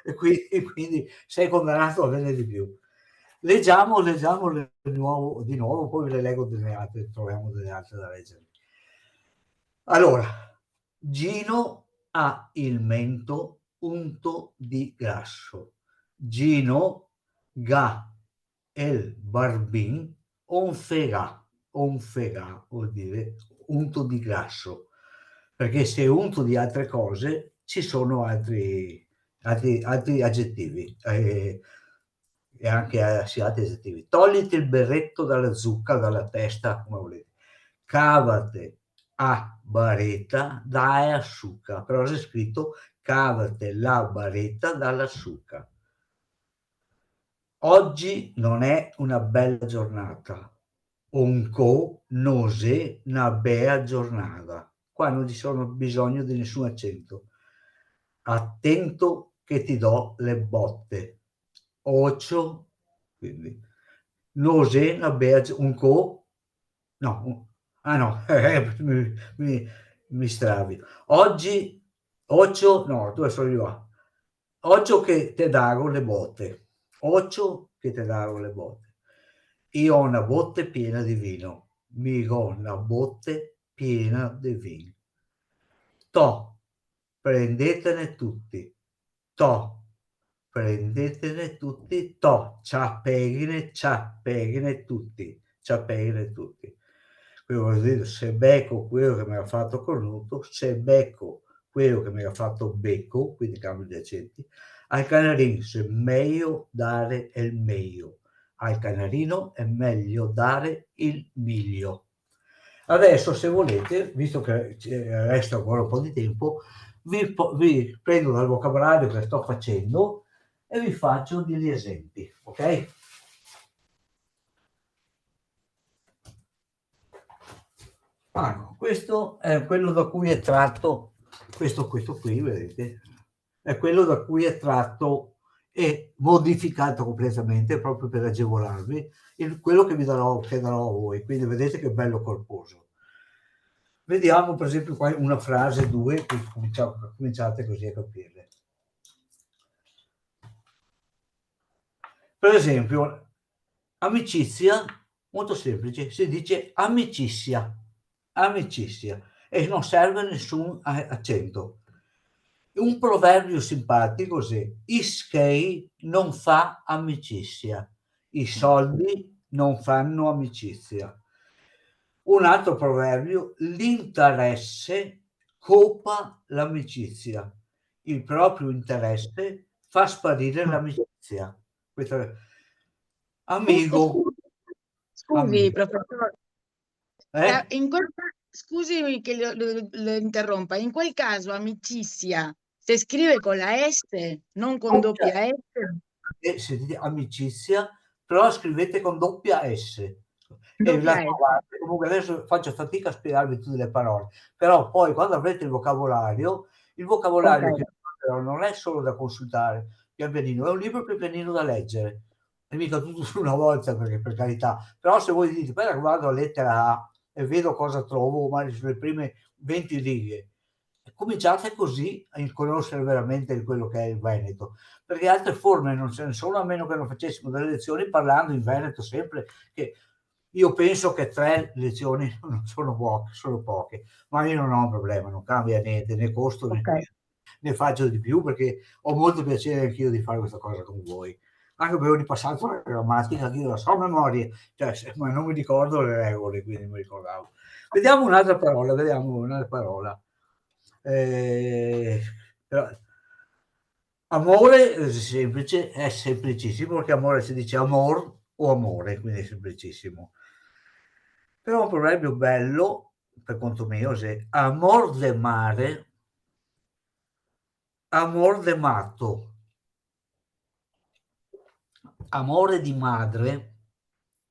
E quindi sei condannato a averne di più. Leggiamo di nuovo, poi ve le leggo delle altre, troviamo delle altre da leggere. Allora, Gino ha il mento unto di grasso. Gino ga el barbin onfega vuol dire unto di grasso, perché se è unto di altre cose ci sono altri aggettivi e anche sì, altri aggettivi. Togliti il berretto dalla zucca, dalla testa, come volete. Cavate a bareta da succa, però c'è scritto cavate la baretta dalla succa. Oggi non è una bella giornata. Onco nose una bella giornata. Qua non ci sono bisogno di nessun accento. Attento che ti do le botte. Ocio quindi Nose, una berge, un co, no, no, mi stravi. Oggi, occio, no, dove sono io? Occio che te dago le botte, occio che te dago le botte. Io ho una botte piena di vino, mi ho una botte piena di vino. To, prendetene tutti, to, prendetene tutti, to, ciappeghine tutti, ciappeghine tutti. Quindi vuol dire, se becco quello che mi ha fatto cornuto, se becco quello che mi ha fatto becco, quindi cambio di accenti, al canarino se meglio dare il meglio, al canarino è meglio dare il miglio. Adesso, se volete, visto che resta ancora un po' di tempo, vi prendo dal vocabolario che sto facendo e vi faccio degli esempi, ok? Ah, questo è quello da cui è tratto, questo qui, vedete, è quello da cui è tratto e modificato completamente proprio per agevolarvi quello che darò a voi, quindi vedete che bello corposo. Vediamo per esempio qua una frase, due, che cominciate così a capirle. Per esempio, amicizia, molto semplice, si dice amicizia, amicizia, e non serve nessun accento. Un proverbio simpatico è: ischei non fa amicizia, i soldi non fanno amicizia. Un altro proverbio: l'interesse copa l'amicizia, il proprio interesse fa sparire l'amicizia. Questo è... Amico, Scusi, amico. professore, scusami che lo interrompa, in quel caso amicizia si scrive con la S, non con doppia S? Si dice amicizia, però scrivete con doppia S. E Doppia S. comunque adesso faccio fatica a spiegarvi tutte le parole, però poi quando avrete il vocabolario Ok. che non è solo da consultare, pian pianino, è un libro pian pianino da leggere, e mica tutto su una volta, perché per carità, però se voi dite, beh, guardo la lettera A e vedo cosa trovo, magari sulle prime 20 righe, cominciate così a conoscere veramente quello che è il Veneto, perché altre forme non ce ne sono, a meno che non facessimo delle lezioni parlando in Veneto sempre, che io penso che 3 lezioni non sono poche, ma io non ho un problema, non cambia niente, né costo ne faccio di più, perché ho molto piacere anch'io di fare questa cosa con voi. Anche perché ho ripassato la grammatica, io la so a memoria, cioè, ma non mi ricordo le regole, quindi mi ricordavo. Vediamo un'altra parola. Però, amore semplice, è semplicissimo, perché amore si dice amor o amore, quindi è semplicissimo. Però un proverbio bello, per conto mio, è amor de mare, amor de matto. Amore di madre,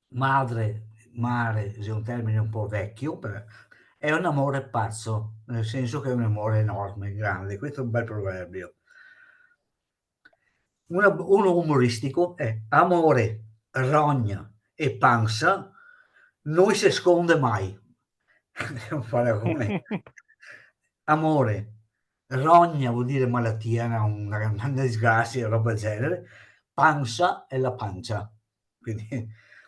mare è un termine un po' vecchio, è un amore pazzo, nel senso che è un amore enorme, grande. Questo è un bel proverbio. Uno umoristico è amore, rogna e panza non si sconde mai. Amore, rogna vuol dire malattia, una disgrazia, roba del genere. Panza è la pancia. Quindi,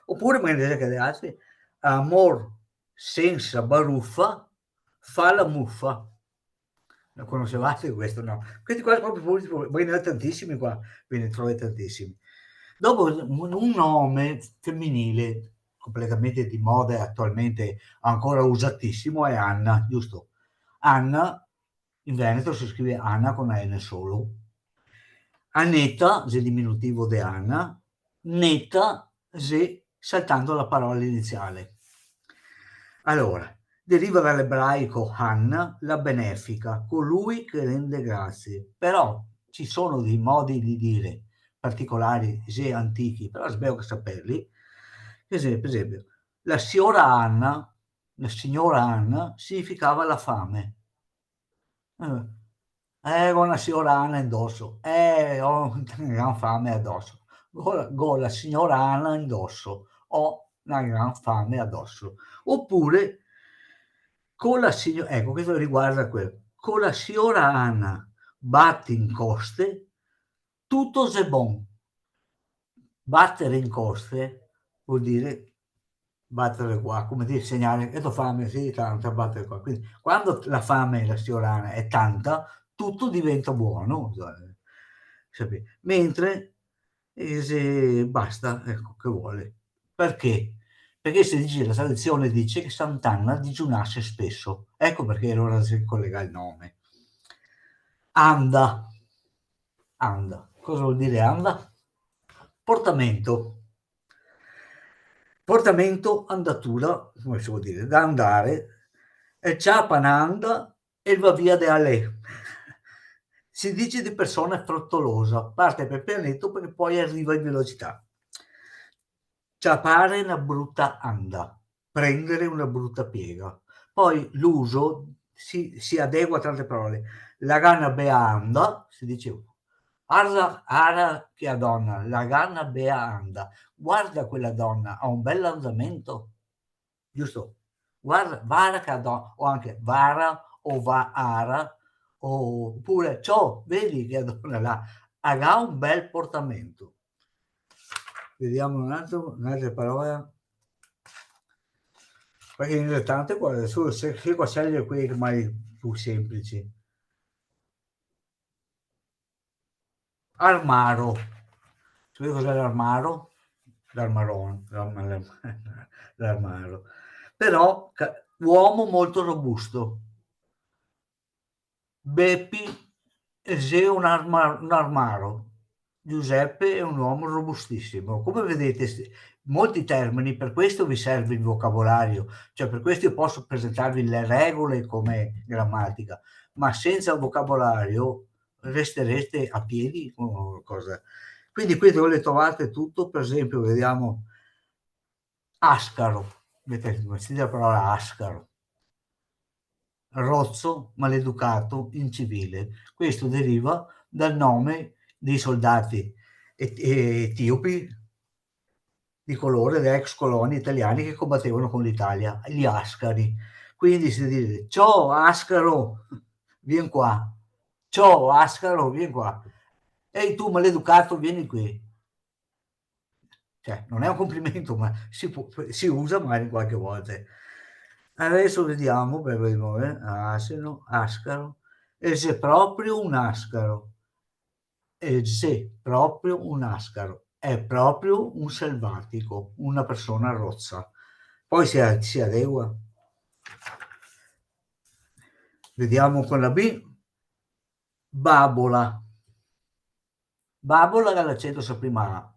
oppure magari che le altre, amor senza baruffa fa la muffa. Lo conoscevate questo? No. Questi qua proprio, voi ne avete tantissimi qua, ve ne trovate tantissimi. Dopo un nome femminile completamente di moda e attualmente ancora usatissimo è Anna, giusto? Anna, in Veneto si scrive Anna con la N solo. Annetta, è il diminutivo di Anna. Netta, saltando la parola iniziale. Allora, deriva dall'ebraico Hanna, la benefica, colui che rende grazie. Però ci sono dei modi di dire particolari, se antichi, però sbaglio che saperli. Per esempio, la signora Anna significava la fame. Ho una signora Anna indosso, ho una fame addosso. gola signora Anna indosso, ho una gran fame addosso. Oppure con la signora, ecco, questo riguarda quello, con la signora Anna batti in coste, tutto c'est bon. Battere in coste vuol dire battere qua, come dire, segnare che ho fame, sì, tanta, battere qua. Quindi quando la fame la signora è tanta, tutto diventa buono, mentre se basta, ecco, che vuole. Perché? Perché si dice, la tradizione dice che Sant'Anna digiunasse spesso, ecco perché allora si collega il nome. Anda, cosa vuol dire anda? Portamento, andatura, come si vuol dire, da andare, e ciapananda e va via de Ale. Si dice di persona frettolosa, parte per pianeta perché poi arriva in velocità. Ciapare una brutta anda, prendere una brutta piega. Poi l'uso si adegua a tante parole. La gana bea anda, si dice ara che a donna, la gana bea anda. Guarda quella donna, ha un bel andamento, giusto? Guarda, vara che a donna, o anche vara o va ara, oppure ciò, vedi che a donna là, ha un bel portamento. Vediamo un'altra parola. Perché in realtà tante cose, solo se qua scegliere quelli mai più semplici. Armaro. Sapete cos'è l'armaro? L'armaro. Però uomo molto robusto. Beppi è un armaro. Giuseppe è un uomo robustissimo. Come vedete, molti termini, per questo vi serve il vocabolario, cioè per questo io posso presentarvi le regole come grammatica, ma senza vocabolario resterete a piedi o cosa. Quindi qui dove le trovate tutto, per esempio, vediamo ascaro, vedete la parola ascaro. Rozzo, maleducato, incivile. Questo deriva dal nome dei soldati etiopi di colore delle ex colonie italiane che combattevano con l'Italia, gli ascari. Quindi si dice: ciao Ascaro, vieni qua. Ciao Ascaro, vieni qua. Ehi tu maleducato, vieni qui. Cioè, non è un complimento, ma si usa magari qualche volta. Adesso vediamo, asino, ascaro, e se proprio un ascaro, e se proprio un ascaro, è proprio un selvatico, una persona rozza. Poi si adegua. Vediamo con la B, babola. Babola l'accento sta prima,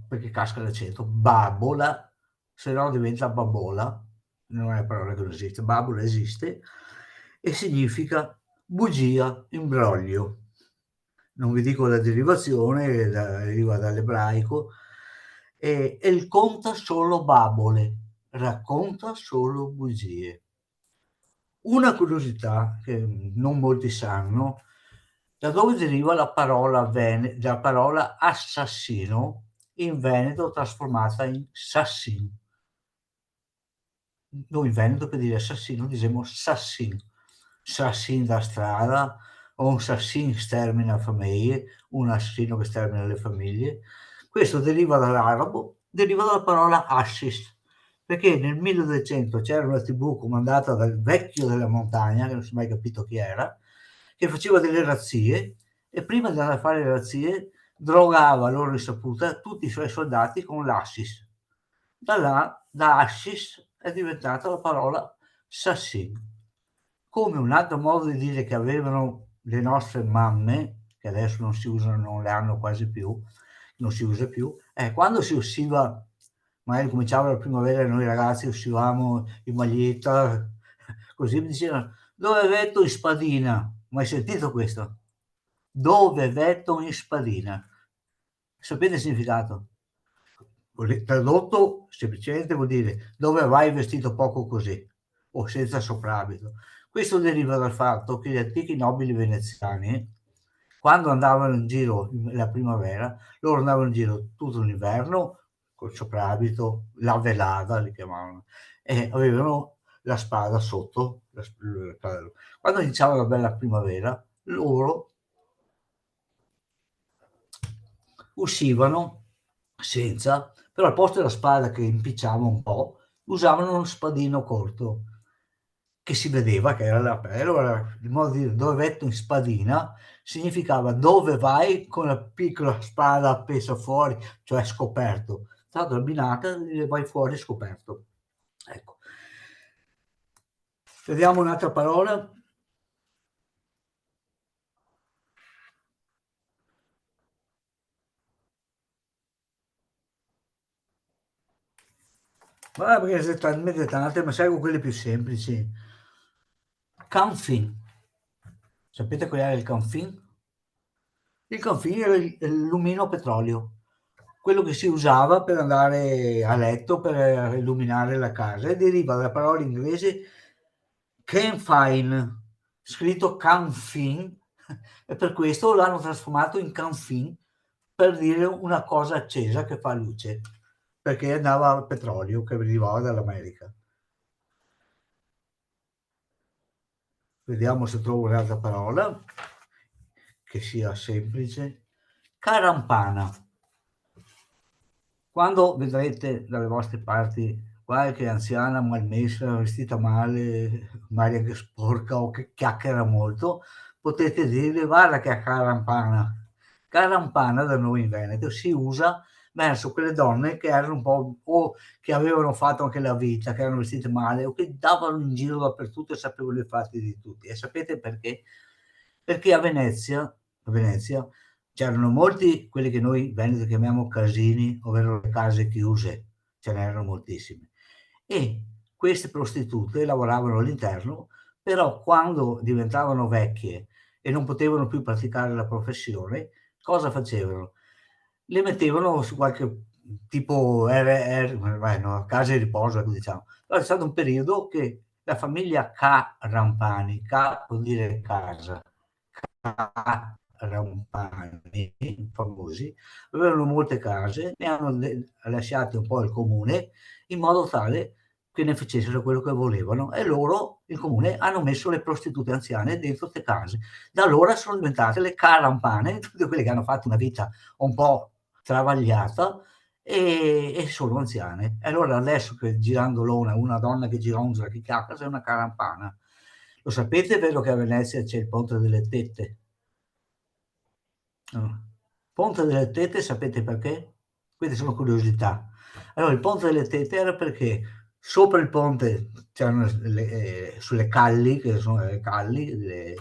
perché casca l'accento, babola, se no diventa babola. Non è una parola che non esiste, babola esiste, e significa bugia, imbroglio. Non vi dico la derivazione, deriva dall'ebraico, e il conta solo babole, racconta solo bugie. Una curiosità che non molti sanno, da dove deriva la parola assassino, in Veneto trasformata in sassin. Noi in Veneto per dire assassino diciamo sassin, sassin da strada, o un sassin stermina famiglie, un assassino che stermina le famiglie. Questo deriva dall'arabo, deriva dalla parola assis, perché nel 1200 c'era una tribù comandata dal vecchio della montagna, che non si è mai capito chi era, che faceva delle razzie, e prima di andare a fare le razzie drogava a loro insaputa tutti i suoi soldati con l'assis. Da là, da assis, è diventata la parola sassin. Come un altro modo di dire che avevano le nostre mamme, che adesso non si usano, non le hanno quasi più, non si usa più, quando si usciva, magari cominciava la primavera, noi ragazzi uscivamo in maglietta, così mi dicevano: dove vetto in spadina? Mai sentito questo? Dove vetto in spadina? Sapete il significato? Tradotto semplicemente vuol dire dove vai vestito poco così o senza soprabito. Questo deriva dal fatto che gli antichi nobili veneziani, quando andavano in giro la primavera, loro andavano in giro tutto l'inverno col soprabito, la velada li chiamavano, e avevano la spada sotto il cavallo. Quando iniziava la bella primavera, loro uscivano senza, però al posto della spada che impicciava un po', usavano uno spadino corto, che si vedeva che era la pelle. Allora, in modo di dire, dove metto in spadina significava dove vai con la piccola spada appesa fuori, cioè scoperto. Stato abbinata, vai fuori scoperto. Ecco. Vediamo un'altra parola. Guarda perché siete talmente tante, ma seguo quelle più semplici. Canfin. Sapete qual è il canfin? Il canfin era il lumino a petrolio, quello che si usava per andare a letto, per illuminare la casa, e deriva dalla parola inglese campfire, scritto canfin, e per questo l'hanno trasformato in canfin, per dire una cosa accesa che fa luce, perché andava a petrolio che arrivava dall'America. Vediamo se trovo un'altra parola che sia semplice. Carampana. Quando vedrete dalle vostre parti qualche anziana malmessa, vestita male, magari anche sporca o che chiacchiera molto, potete dire guarda che è carampana. Carampana da noi in Veneto si usa verso quelle donne che erano un po' o che avevano fatto anche la vita, che erano vestite male o che davano in giro dappertutto e sapevano i fatti di tutti. E sapete perché? Perché a Venezia c'erano molti, quelli che noi in Veneto chiamiamo casini, ovvero le case chiuse, ce n'erano moltissime. E queste prostitute lavoravano all'interno, però quando diventavano vecchie e non potevano più praticare la professione, cosa facevano? Le mettevano su qualche tipo casa di riposo, diciamo. Allora, è stato un periodo che la famiglia Rampani, vuol dire casa, Rampani, famosi, avevano molte case, ne hanno lasciate un po' il comune in modo tale che ne facessero quello che volevano, e loro, il comune, hanno messo le prostitute anziane dentro queste case. Da allora sono diventate le carampane, tutte quelle che hanno fatto una vita un po' travagliata e sono anziane. E allora adesso che girandolona, una donna che gironzola, che chiacchiera, è una carampana. Lo sapete, è vero che a Venezia c'è il Ponte delle Tette? Ponte delle Tette, sapete perché? Queste sono curiosità. Allora, il Ponte delle Tette era perché sopra il ponte c'erano sulle calli, che sono le calli, le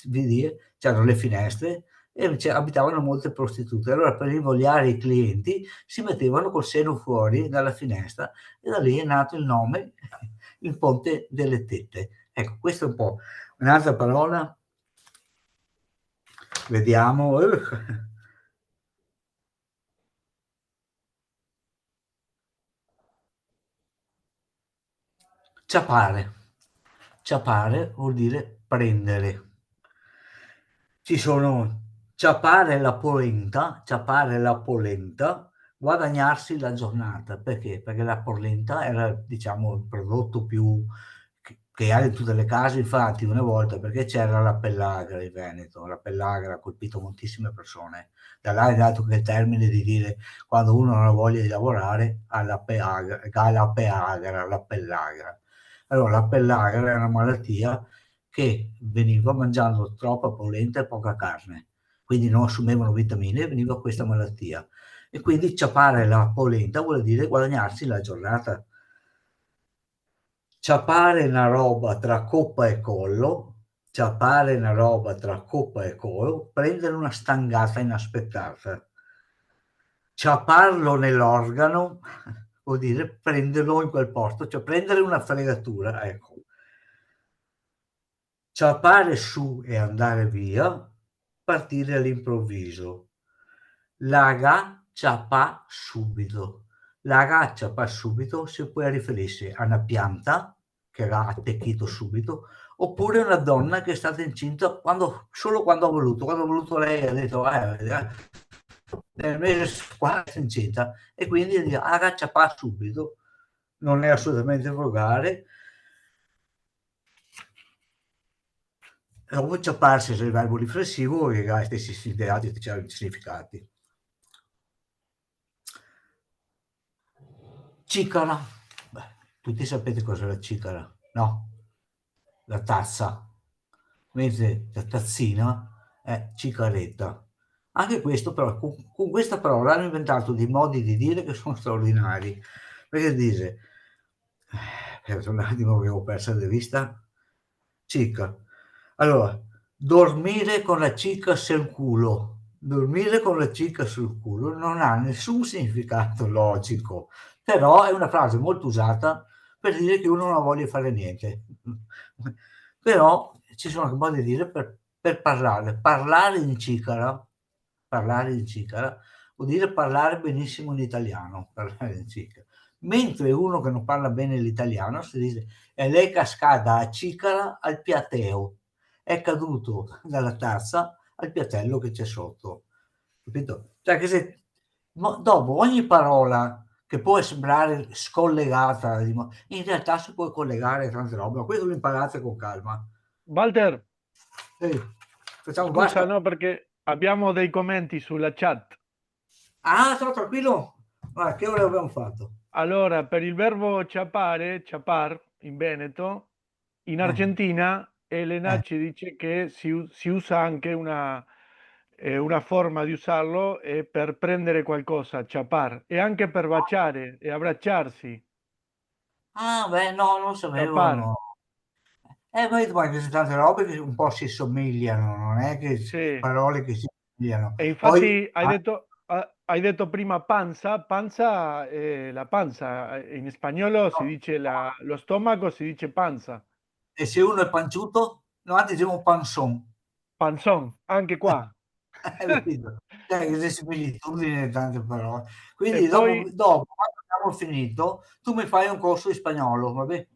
vie, c'erano le finestre e abitavano molte prostitute. Allora, per invogliare i clienti, si mettevano col seno fuori dalla finestra e da lì è nato il nome, il Ponte delle Tette. Ecco, questa è un po' un'altra parola. Vediamo. Ciapare. Ciapare vuol dire prendere. Ci sono ciapare la polenta, guadagnarsi la giornata. Perché? Perché la polenta era, diciamo, il prodotto più che ha in tutte le case. Infatti una volta, perché c'era la pellagra in Veneto, la pellagra ha colpito moltissime persone. Da là è dato che il termine di dire quando uno non ha voglia di lavorare ha la pellagra. Allora la pellagra è una malattia che veniva mangiando troppa polenta e poca carne, quindi non assumevano vitamine e veniva questa malattia. E quindi ciapare la polenta vuol dire guadagnarsi la giornata. Ciapare una roba tra coppa e collo, prendere una stangata inaspettata. Ciaparlo nell'organo vuol dire prenderlo in quel posto, cioè prendere una fregatura, ecco. Ciappare su e andare via, partire all'improvviso. La ciappa subito. La ciappa subito si può riferirsi a una pianta che l'ha attecchito subito, oppure una donna che è stata incinta solo quando ha voluto lei, ha detto nel mese 4 è incinta, e quindi dice agacciapà subito, non è assolutamente volgare. Dopo ciapparsi è il verbo riflessivo che ha gli stessi significati. Cicara. Beh, tutti sapete cos'è la cicara, no? La tazza. Mentre la tazzina è cicaretta. Anche questo però, con questa parola hanno inventato dei modi di dire che sono straordinari. Perché dice, per un attimo che avevo perso di vista, cica. Allora, dormire con la cica sul culo. Dormire con la cica sul culo non ha nessun significato logico, però è una frase molto usata per dire che uno non ha voglia di fare niente. Però ci sono anche modi di dire per parlare. Parlare in cicara vuol dire parlare benissimo in italiano, parlare in cicara. Mentre uno che non parla bene l'italiano si dice è lei cascata a cicara al piateo, è caduto dalla tazza al piatello che c'è sotto, capito? Cioè che se dopo ogni parola che può sembrare scollegata, in realtà si può collegare a tante robe, ma questo lo imparate con calma. Walter, Facciamo scusa, basta. no, perché abbiamo dei commenti sulla chat. Ah, sono tranquillo. Guarda, che ora abbiamo fatto? Allora, per il verbo ciapare, ciapar in Veneto, in Argentina Elena ci dice che si usa anche una forma di usarlo per prendere qualcosa, ciapar, e anche per baciare e abbracciarsi, Ah, beh, no, non sapevo, ciapar. no. Ma io guarda, ci sono tante robe che un po' si somigliano, non è che Sì. parole che si somigliano. E Poi, infatti hai detto prima panza, panza, la panza, in spagnolo si no, dice lo stomaco, si dice panza, e se uno è panciuto, noi anche diciamo panzon. panzón, anche qua. Hai capito? Cioè, che similitudini in tante parole. E Quindi poi dopo, quando abbiamo finito, tu mi fai un corso di spagnolo, va bene?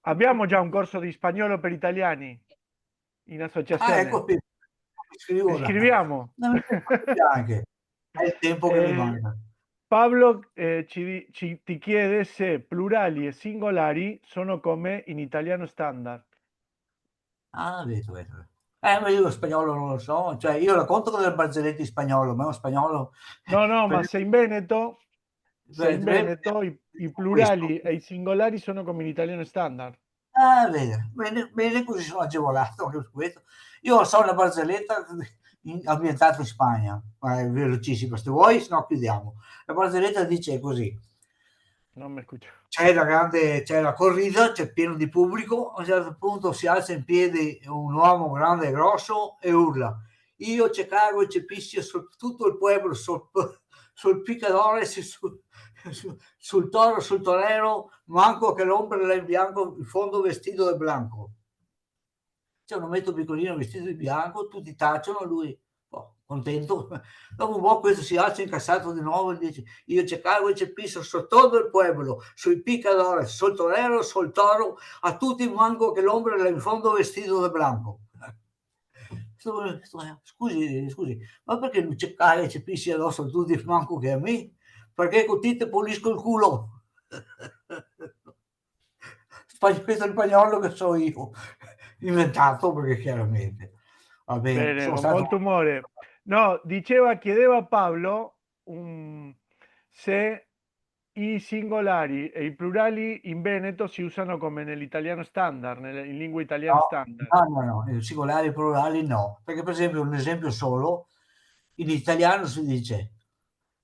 abbiamo già un corso di spagnolo per italiani in Ah, ecco associazione. qui, mi scrivo ora. Iscriviamo. No, mi scrivo anche. È il tempo che mi Eh, manca. Pablo ti chiede se plurali e singolari sono come in italiano standard. Ah, vedo, vedo. Ma io lo spagnolo non lo so, cioè io racconto con le barzellette in spagnolo, ma è uno spagnolo No, no, ma per se in Veneto, per i questo. plurali e i singolari sono come in italiano standard. Ah, bene, bene, bene, così sono agevolato anche su questo. Io so una barzelletta ambientata in Spagna, ma è velocissima, se vuoi, se no chiudiamo. La barzelletta dice così: Non mi escucho. c'è la corrida, c'è pieno di pubblico, a un certo punto si alza in piedi un uomo grande e grosso e urla: io c'è cago e c'è pischio su tutto il pueblo, sul picadores, sul toro, sul torero, manco che l'ombra in bianco, il fondo vestito di blanco. C'è un ometto piccolino vestito di bianco, tutti tacciono, lui contento. Dopo un po' questo si alza incassato di nuovo e dice: io c'è cago e c'è piso su tutto il pueblo, sui picadores, sul torero, sul toro, a tutti manco che l'ombra in fondo vestito di blanco. Scusi, ma perché lui c'è cago e c'è pisi addosso a tutti manco che a me? Perché con te pulisco il culo. Questo è il spagnolo che so io, inventato perché chiaramente. Va bene, Bene, sono con stato. molto umore. No, chiedeva Pablo se i singolari e i plurali in Veneto si usano come nell'italiano standard, in lingua italiana No, standard. no, singolari e plurali no, perché per esempio un esempio solo, in italiano si dice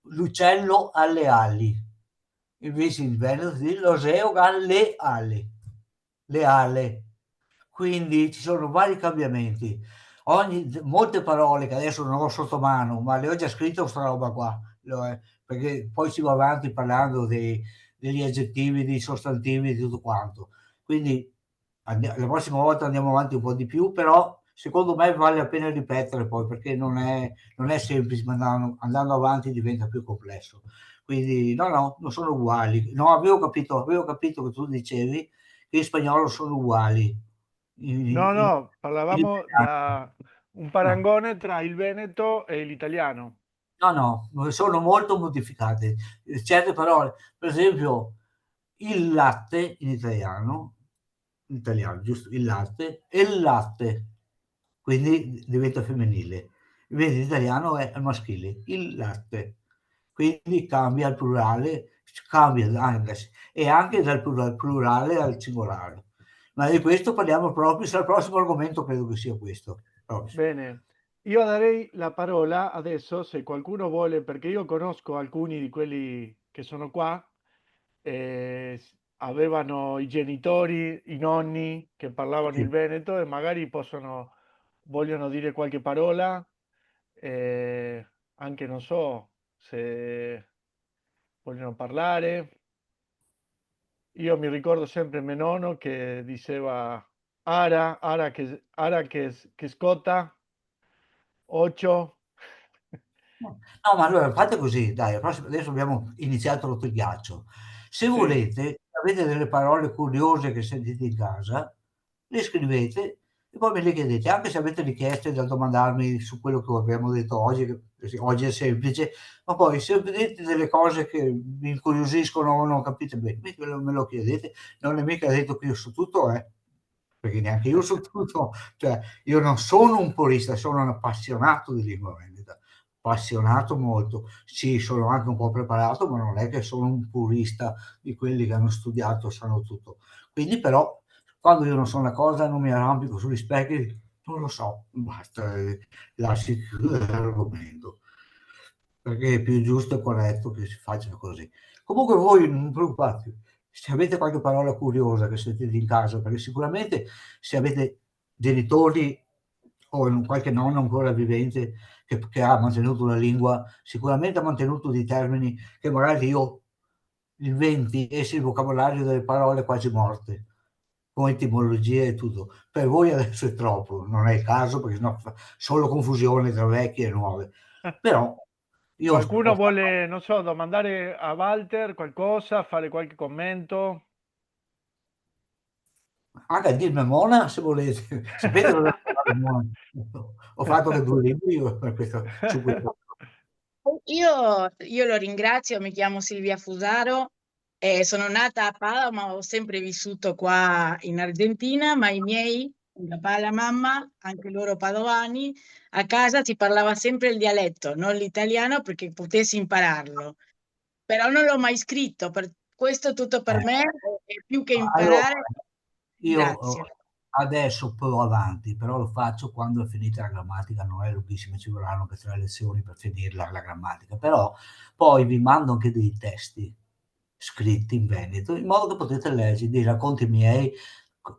l'uccello alle ali, invece in Veneto si dice l'oseo alle ali, le ale. Quindi ci sono vari cambiamenti. Molte parole che adesso non ho sotto mano, ma le ho già scritte questa roba qua, perché poi si va avanti parlando degli aggettivi, dei sostantivi, di tutto quanto. Quindi la prossima volta andiamo avanti un po' di più, però secondo me vale la pena ripetere poi, perché non è semplice, ma andando avanti diventa più complesso. Quindi no, non sono uguali. No, avevo capito che tu dicevi che in spagnolo sono uguali. No, In parlavamo italiano. da un No. parangone tra il veneto e l'italiano. No, sono molto modificate. Certe parole, per esempio, il latte in italiano, giusto? Il latte e il latte, quindi diventa femminile. Invece in italiano è maschile, il latte. Quindi cambia il plurale, cambia e anche dal plurale al singolare. Ma di questo parliamo proprio, sarà il prossimo argomento, credo che sia questo. Proprio. Bene, io darei la parola adesso se qualcuno vuole, perché io conosco alcuni di quelli che sono qua, avevano i genitori, i nonni che parlavano il Sì. veneto e magari vogliono dire qualche parola, anche non so se vogliono parlare. Io mi ricordo sempre mio nonno che diceva ara che scotta, occhio. No, ma allora fate così, dai, adesso abbiamo iniziato a rotto il ghiaccio. Se Sì, volete, avete delle parole curiose che sentite in casa, le scrivete e poi me le chiedete, anche se avete richieste da domandarmi su quello che abbiamo detto oggi, che sì, oggi è semplice, ma poi se vedete delle cose che vi incuriosiscono o non capite bene, me lo chiedete, non è mica detto che io so tutto, perché neanche io so tutto, cioè io non sono un purista, sono un appassionato di lingua veneta. Appassionato molto. Sì, sono anche un po' preparato, ma non è che sono un purista di quelli che hanno studiato, sanno tutto. Quindi però, quando io non so una cosa, non mi arrampico sugli specchi, non lo so, basta, lasci chiudere l'argomento, perché è più giusto e corretto che si faccia così. Comunque voi non preoccupatevi, se avete qualche parola curiosa che sentite in casa, perché sicuramente se avete genitori o qualche nonno ancora vivente che ha mantenuto la lingua, sicuramente ha mantenuto dei termini che magari io inventi essi il vocabolario delle parole quasi morte, con etimologie e tutto. Per voi adesso è troppo, non è il caso perché sennò fa solo confusione tra vecchie e nuove. Però io Qualcuno ho vuole, non so, domandare a Walter qualcosa, fare qualche commento? anche a dirmi Mona se volete. Sapete cosa ho fatto Mona? Ho fatto anche 2 libri io per questo su questo. Io lo ringrazio, mi chiamo Silvia Fusaro, sono nata a Padova, ma ho sempre vissuto qua in Argentina, ma i miei, il papà e la mamma, anche loro padovani, a casa si parlava sempre il dialetto, non l'italiano perché potessi impararlo, però non l'ho mai scritto, per questo tutto per Eh. me è più che Allora, imparare. io Grazie. adesso provo avanti, però lo faccio quando è finita la grammatica, non è lunghissima, ci vorranno anche 3 lezioni per finirla la grammatica, però poi vi mando anche dei testi scritti in veneto, in modo che potete leggere dei racconti miei,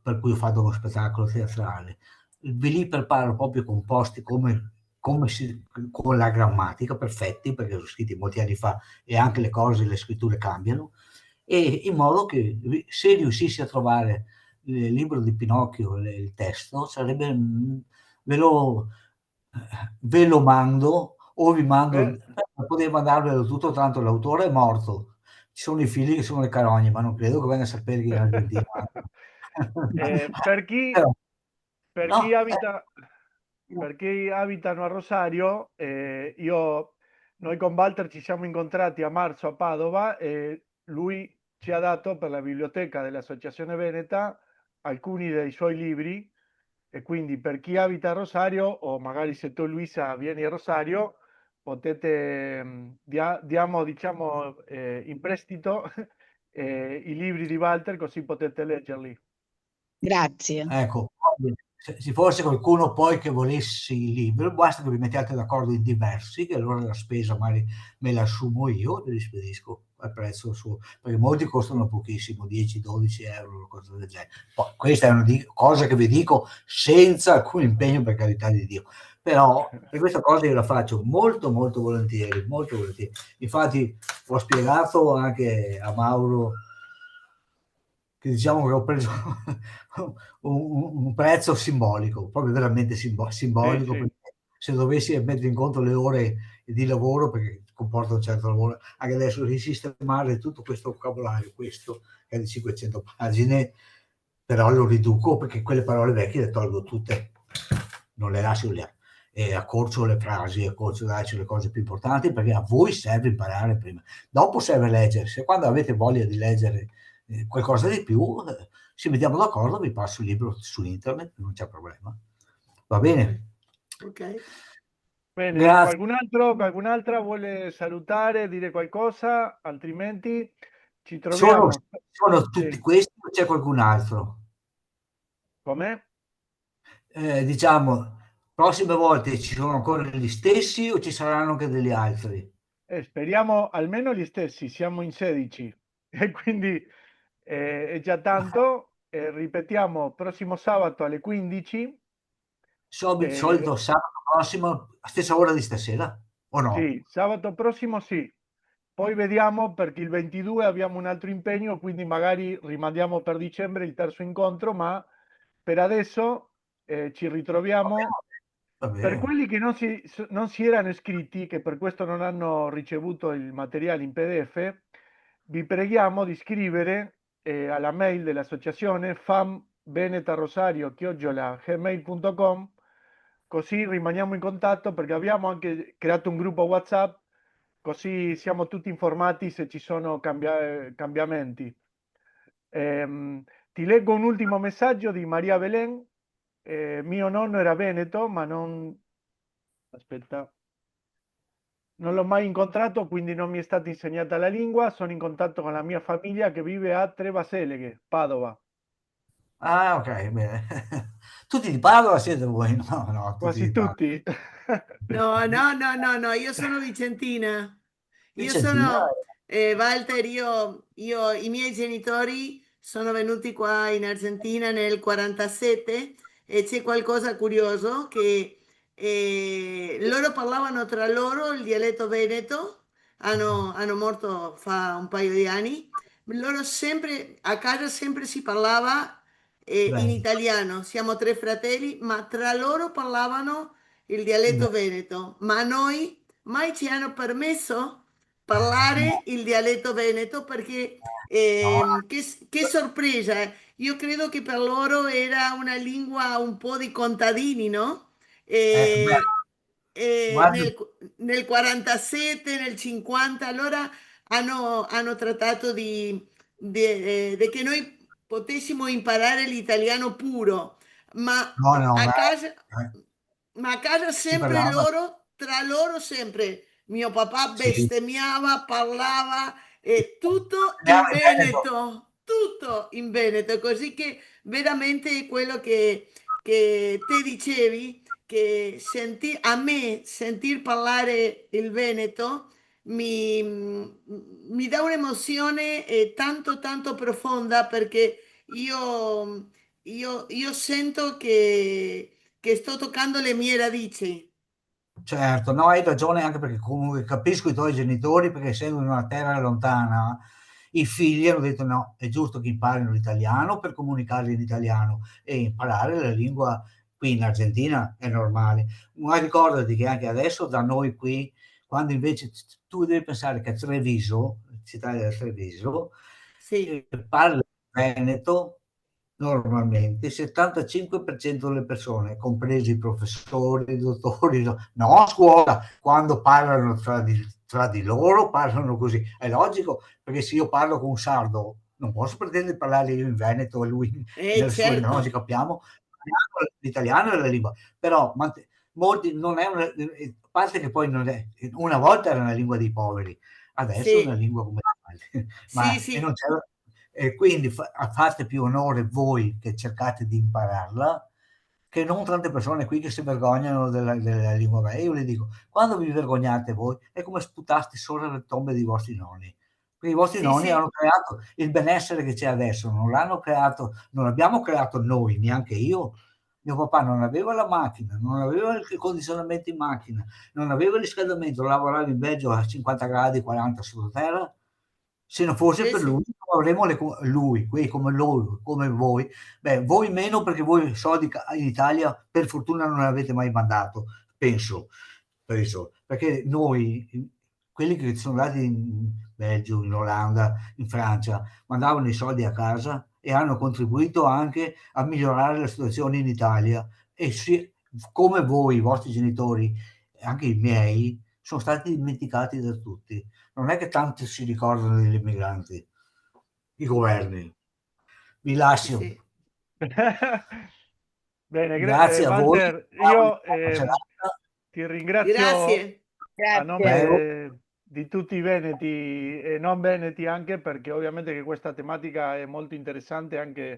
per cui ho fatto uno spettacolo teatrale. Ve li preparo proprio composti con la grammatica, perfetti, perché sono scritti molti anni fa e anche le cose, le scritture cambiano, e in modo che se riuscissi a trovare il libro di Pinocchio, il testo, sarebbe, ve lo, ve lo mando o vi mando, Beh, potete mandarvelo tutto, tanto l'autore è morto. Ci sono i figli che sono le carogne, ma non credo che venga a sapere che in Argentina. per chi, Però, per chi no, abita, per chi abitano a Rosario, noi con Walter ci siamo incontrati a marzo a Padova e lui ci ha dato per la biblioteca dell'Associazione Veneta alcuni dei suoi libri e quindi per chi abita a Rosario o magari se tu Luisa vieni a Rosario potete, diamo diciamo in prestito i libri di Walter così potete leggerli. Grazie. ecco, se ci fosse qualcuno poi che volesse il libro, basta che vi mettiate d'accordo in diversi, che allora la spesa magari me la assumo io e li spedisco al prezzo suo, perché molti costano pochissimo, 10, 12 euro, cose del genere. Poi questa è una cosa che vi dico senza alcun impegno, per carità di Dio, però per questa cosa io la faccio molto, molto volentieri, molto volentieri. Infatti ho spiegato anche a Mauro che diciamo che ho preso un prezzo simbolico, proprio veramente Sì, simbolico, sì. perché se dovessi mettere in conto le ore di lavoro, perché comporta un certo lavoro, anche adesso risistemare tutto questo vocabolario, questo che è di 500 pagine, però lo riduco perché quelle parole vecchie le tolgo tutte, non le lascio lì. E accorcio le frasi, lascio le cose più importanti perché a voi serve imparare prima. Dopo serve leggere. Se quando avete voglia di leggere qualcosa di più, ci mettiamo d'accordo, vi passo il libro su internet, non c'è problema. Va bene? Ok. Bene, Grazie. qualcun'altra vuole salutare, dire qualcosa? Altrimenti ci Sono, troviamo. sono tutti Sì. questi o c'è qualcun altro? Com'è? Diciamo, prossime volte ci sono ancora gli stessi o ci saranno anche degli altri? Speriamo almeno gli stessi, siamo in 16 e quindi è già tanto. Ripetiamo, prossimo sabato alle 15. Solito sabato prossimo, stessa ora di stasera, o no? Sì, sabato prossimo sì. Poi vediamo perché il 22 abbiamo un altro impegno, quindi magari rimandiamo per dicembre il terzo incontro, ma per adesso ci ritroviamo. Va Per bene. quelli che non si erano iscritti, che per questo non hanno ricevuto il materiale in PDF, vi preghiamo di scrivere alla mail dell'associazione famvenetarosario@gmail.com, così rimaniamo in contatto perché abbiamo anche creato un gruppo WhatsApp, così siamo tutti informati se ci sono cambiamenti. Ti leggo un ultimo messaggio di Maria Belen. Mio nonno era veneto, ma non... Aspetta. Non l'ho mai incontrato, quindi non mi è stata insegnata la lingua. Sono in contatto con la mia famiglia che vive a Trevaseleghe, Padova. Ah, ok, bene. Tutti di Padova siete voi? No, no, tutti Quasi di Padova. tutti. No, no, no, no, no, io sono vicentina. Io Vicentina? sono, Walter, i miei genitori sono venuti qua in Argentina nel 47 e c'è qualcosa curioso che loro parlavano tra loro il dialetto veneto, hanno morto fa un paio di anni, loro sempre, a casa sempre si parlava in Bene, italiano, siamo tre fratelli, ma tra loro parlavano il dialetto bene. veneto, ma a noi mai ci hanno permesso No, parlare il dialetto veneto perché no. che sorpresa, eh. Io credo che per loro era una lingua un po' di contadini, no? Beh, E, e guarda, nel 47, nel 50, allora hanno trattato di che noi potessimo imparare l'italiano puro, ma no, no, a ma casa, eh, ma a casa si sempre parlava, loro, tra loro sempre. Mio papà sì. bestemmiava, parlava e tutto in Parliamo in Veneto. tutto in Veneto, così che veramente quello che te dicevi, che a me sentir parlare il Veneto mi dà un'emozione tanto tanto profonda perché io sento che sto toccando le mie radici. Certo, no, hai ragione anche perché comunque capisco i tuoi genitori perché essendo in una terra lontana, i figli hanno detto no, è giusto che imparino l'italiano per comunicare in italiano e imparare la lingua qui in Argentina è normale. Ma ricordati che anche adesso da noi qui, quando invece tu devi pensare che a Treviso, città del Treviso, Sì, parla veneto normalmente il 75% delle persone, compresi i professori, i dottori, no, a scuola, quando parlano tra di loro, parlano così. È logico, perché se io parlo con un sardo, non posso pretendere di parlare io in veneto e lui nelle sue, no, ci certo, capiamo. L'italiano è la lingua, però molti non è una, a parte che poi non è, una volta era una lingua dei poveri, adesso è una sì, lingua come le sì, ma e non sì, c'è, e quindi fate più onore voi che cercate di impararla, che non tante persone qui che si vergognano della lingua. Io le dico, quando vi vergognate voi è come sputaste sopra le tombe dei vostri nonni. Perché i vostri sì, nonni hanno sì, creato il benessere che c'è adesso, non l'hanno creato, non l'abbiamo creato noi, neanche io. Mio papà non aveva la macchina, non aveva il condizionamento in macchina, non aveva il riscaldamento, lavorava in Belgio a 50 gradi, 40 sottoterra. Se non fosse sì, per lui, sì, non avremo lui, quelli come lui, come voi. Beh, voi meno perché voi soldi in Italia per fortuna non ne avete mai mandato, penso, perché noi, quelli che sono andati in Belgio, in Olanda, in Francia, mandavano i soldi a casa e hanno contribuito anche a migliorare la situazione in Italia e come voi, i vostri genitori, anche i miei, sono stati dimenticati da tutti. Non è che tanti si ricordano degli immigranti, i governi. Vi lascio. Sì. Bene, Grazie a voi. Walter, io Buona serata. ti ringrazio Grazie. a nome Prego. di tutti i veneti e non veneti anche, perché ovviamente che questa tematica è molto interessante anche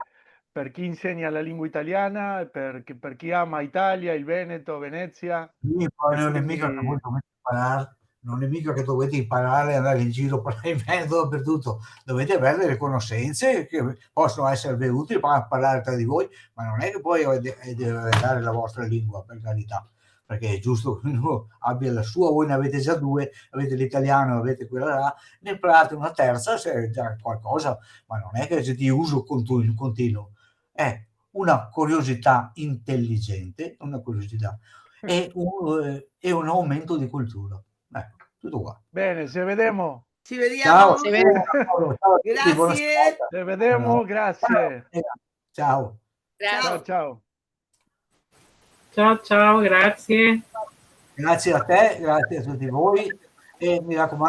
per chi insegna la lingua italiana, per chi ama Italia, il Veneto, Venezia. Sì, poi E non è mica che voi quindi dovete imparare, non è mica che dovete imparare ad andare in giro per il Veneto dappertutto, dovete avere delle conoscenze che possono esservi utili per parlare tra di voi, ma non è che poi deve dare la vostra lingua, per carità, perché è giusto che uno abbia la sua, voi ne avete già due, avete l'italiano, avete quella là, ne imparate una terza se è già qualcosa, ma non è che sia di uso continuo, è una curiosità intelligente, una curiosità e un aumento di cultura. Ecco, tutto qua. bene, se vediamo. Ci vediamo. Ciao, Se vede. ciao a tutti, buona Grazie. serata. Se vediamo, grazie. Ciao. Ciao, ciao. Ciao, ciao, grazie. Grazie a te, grazie a tutti voi e mi raccomando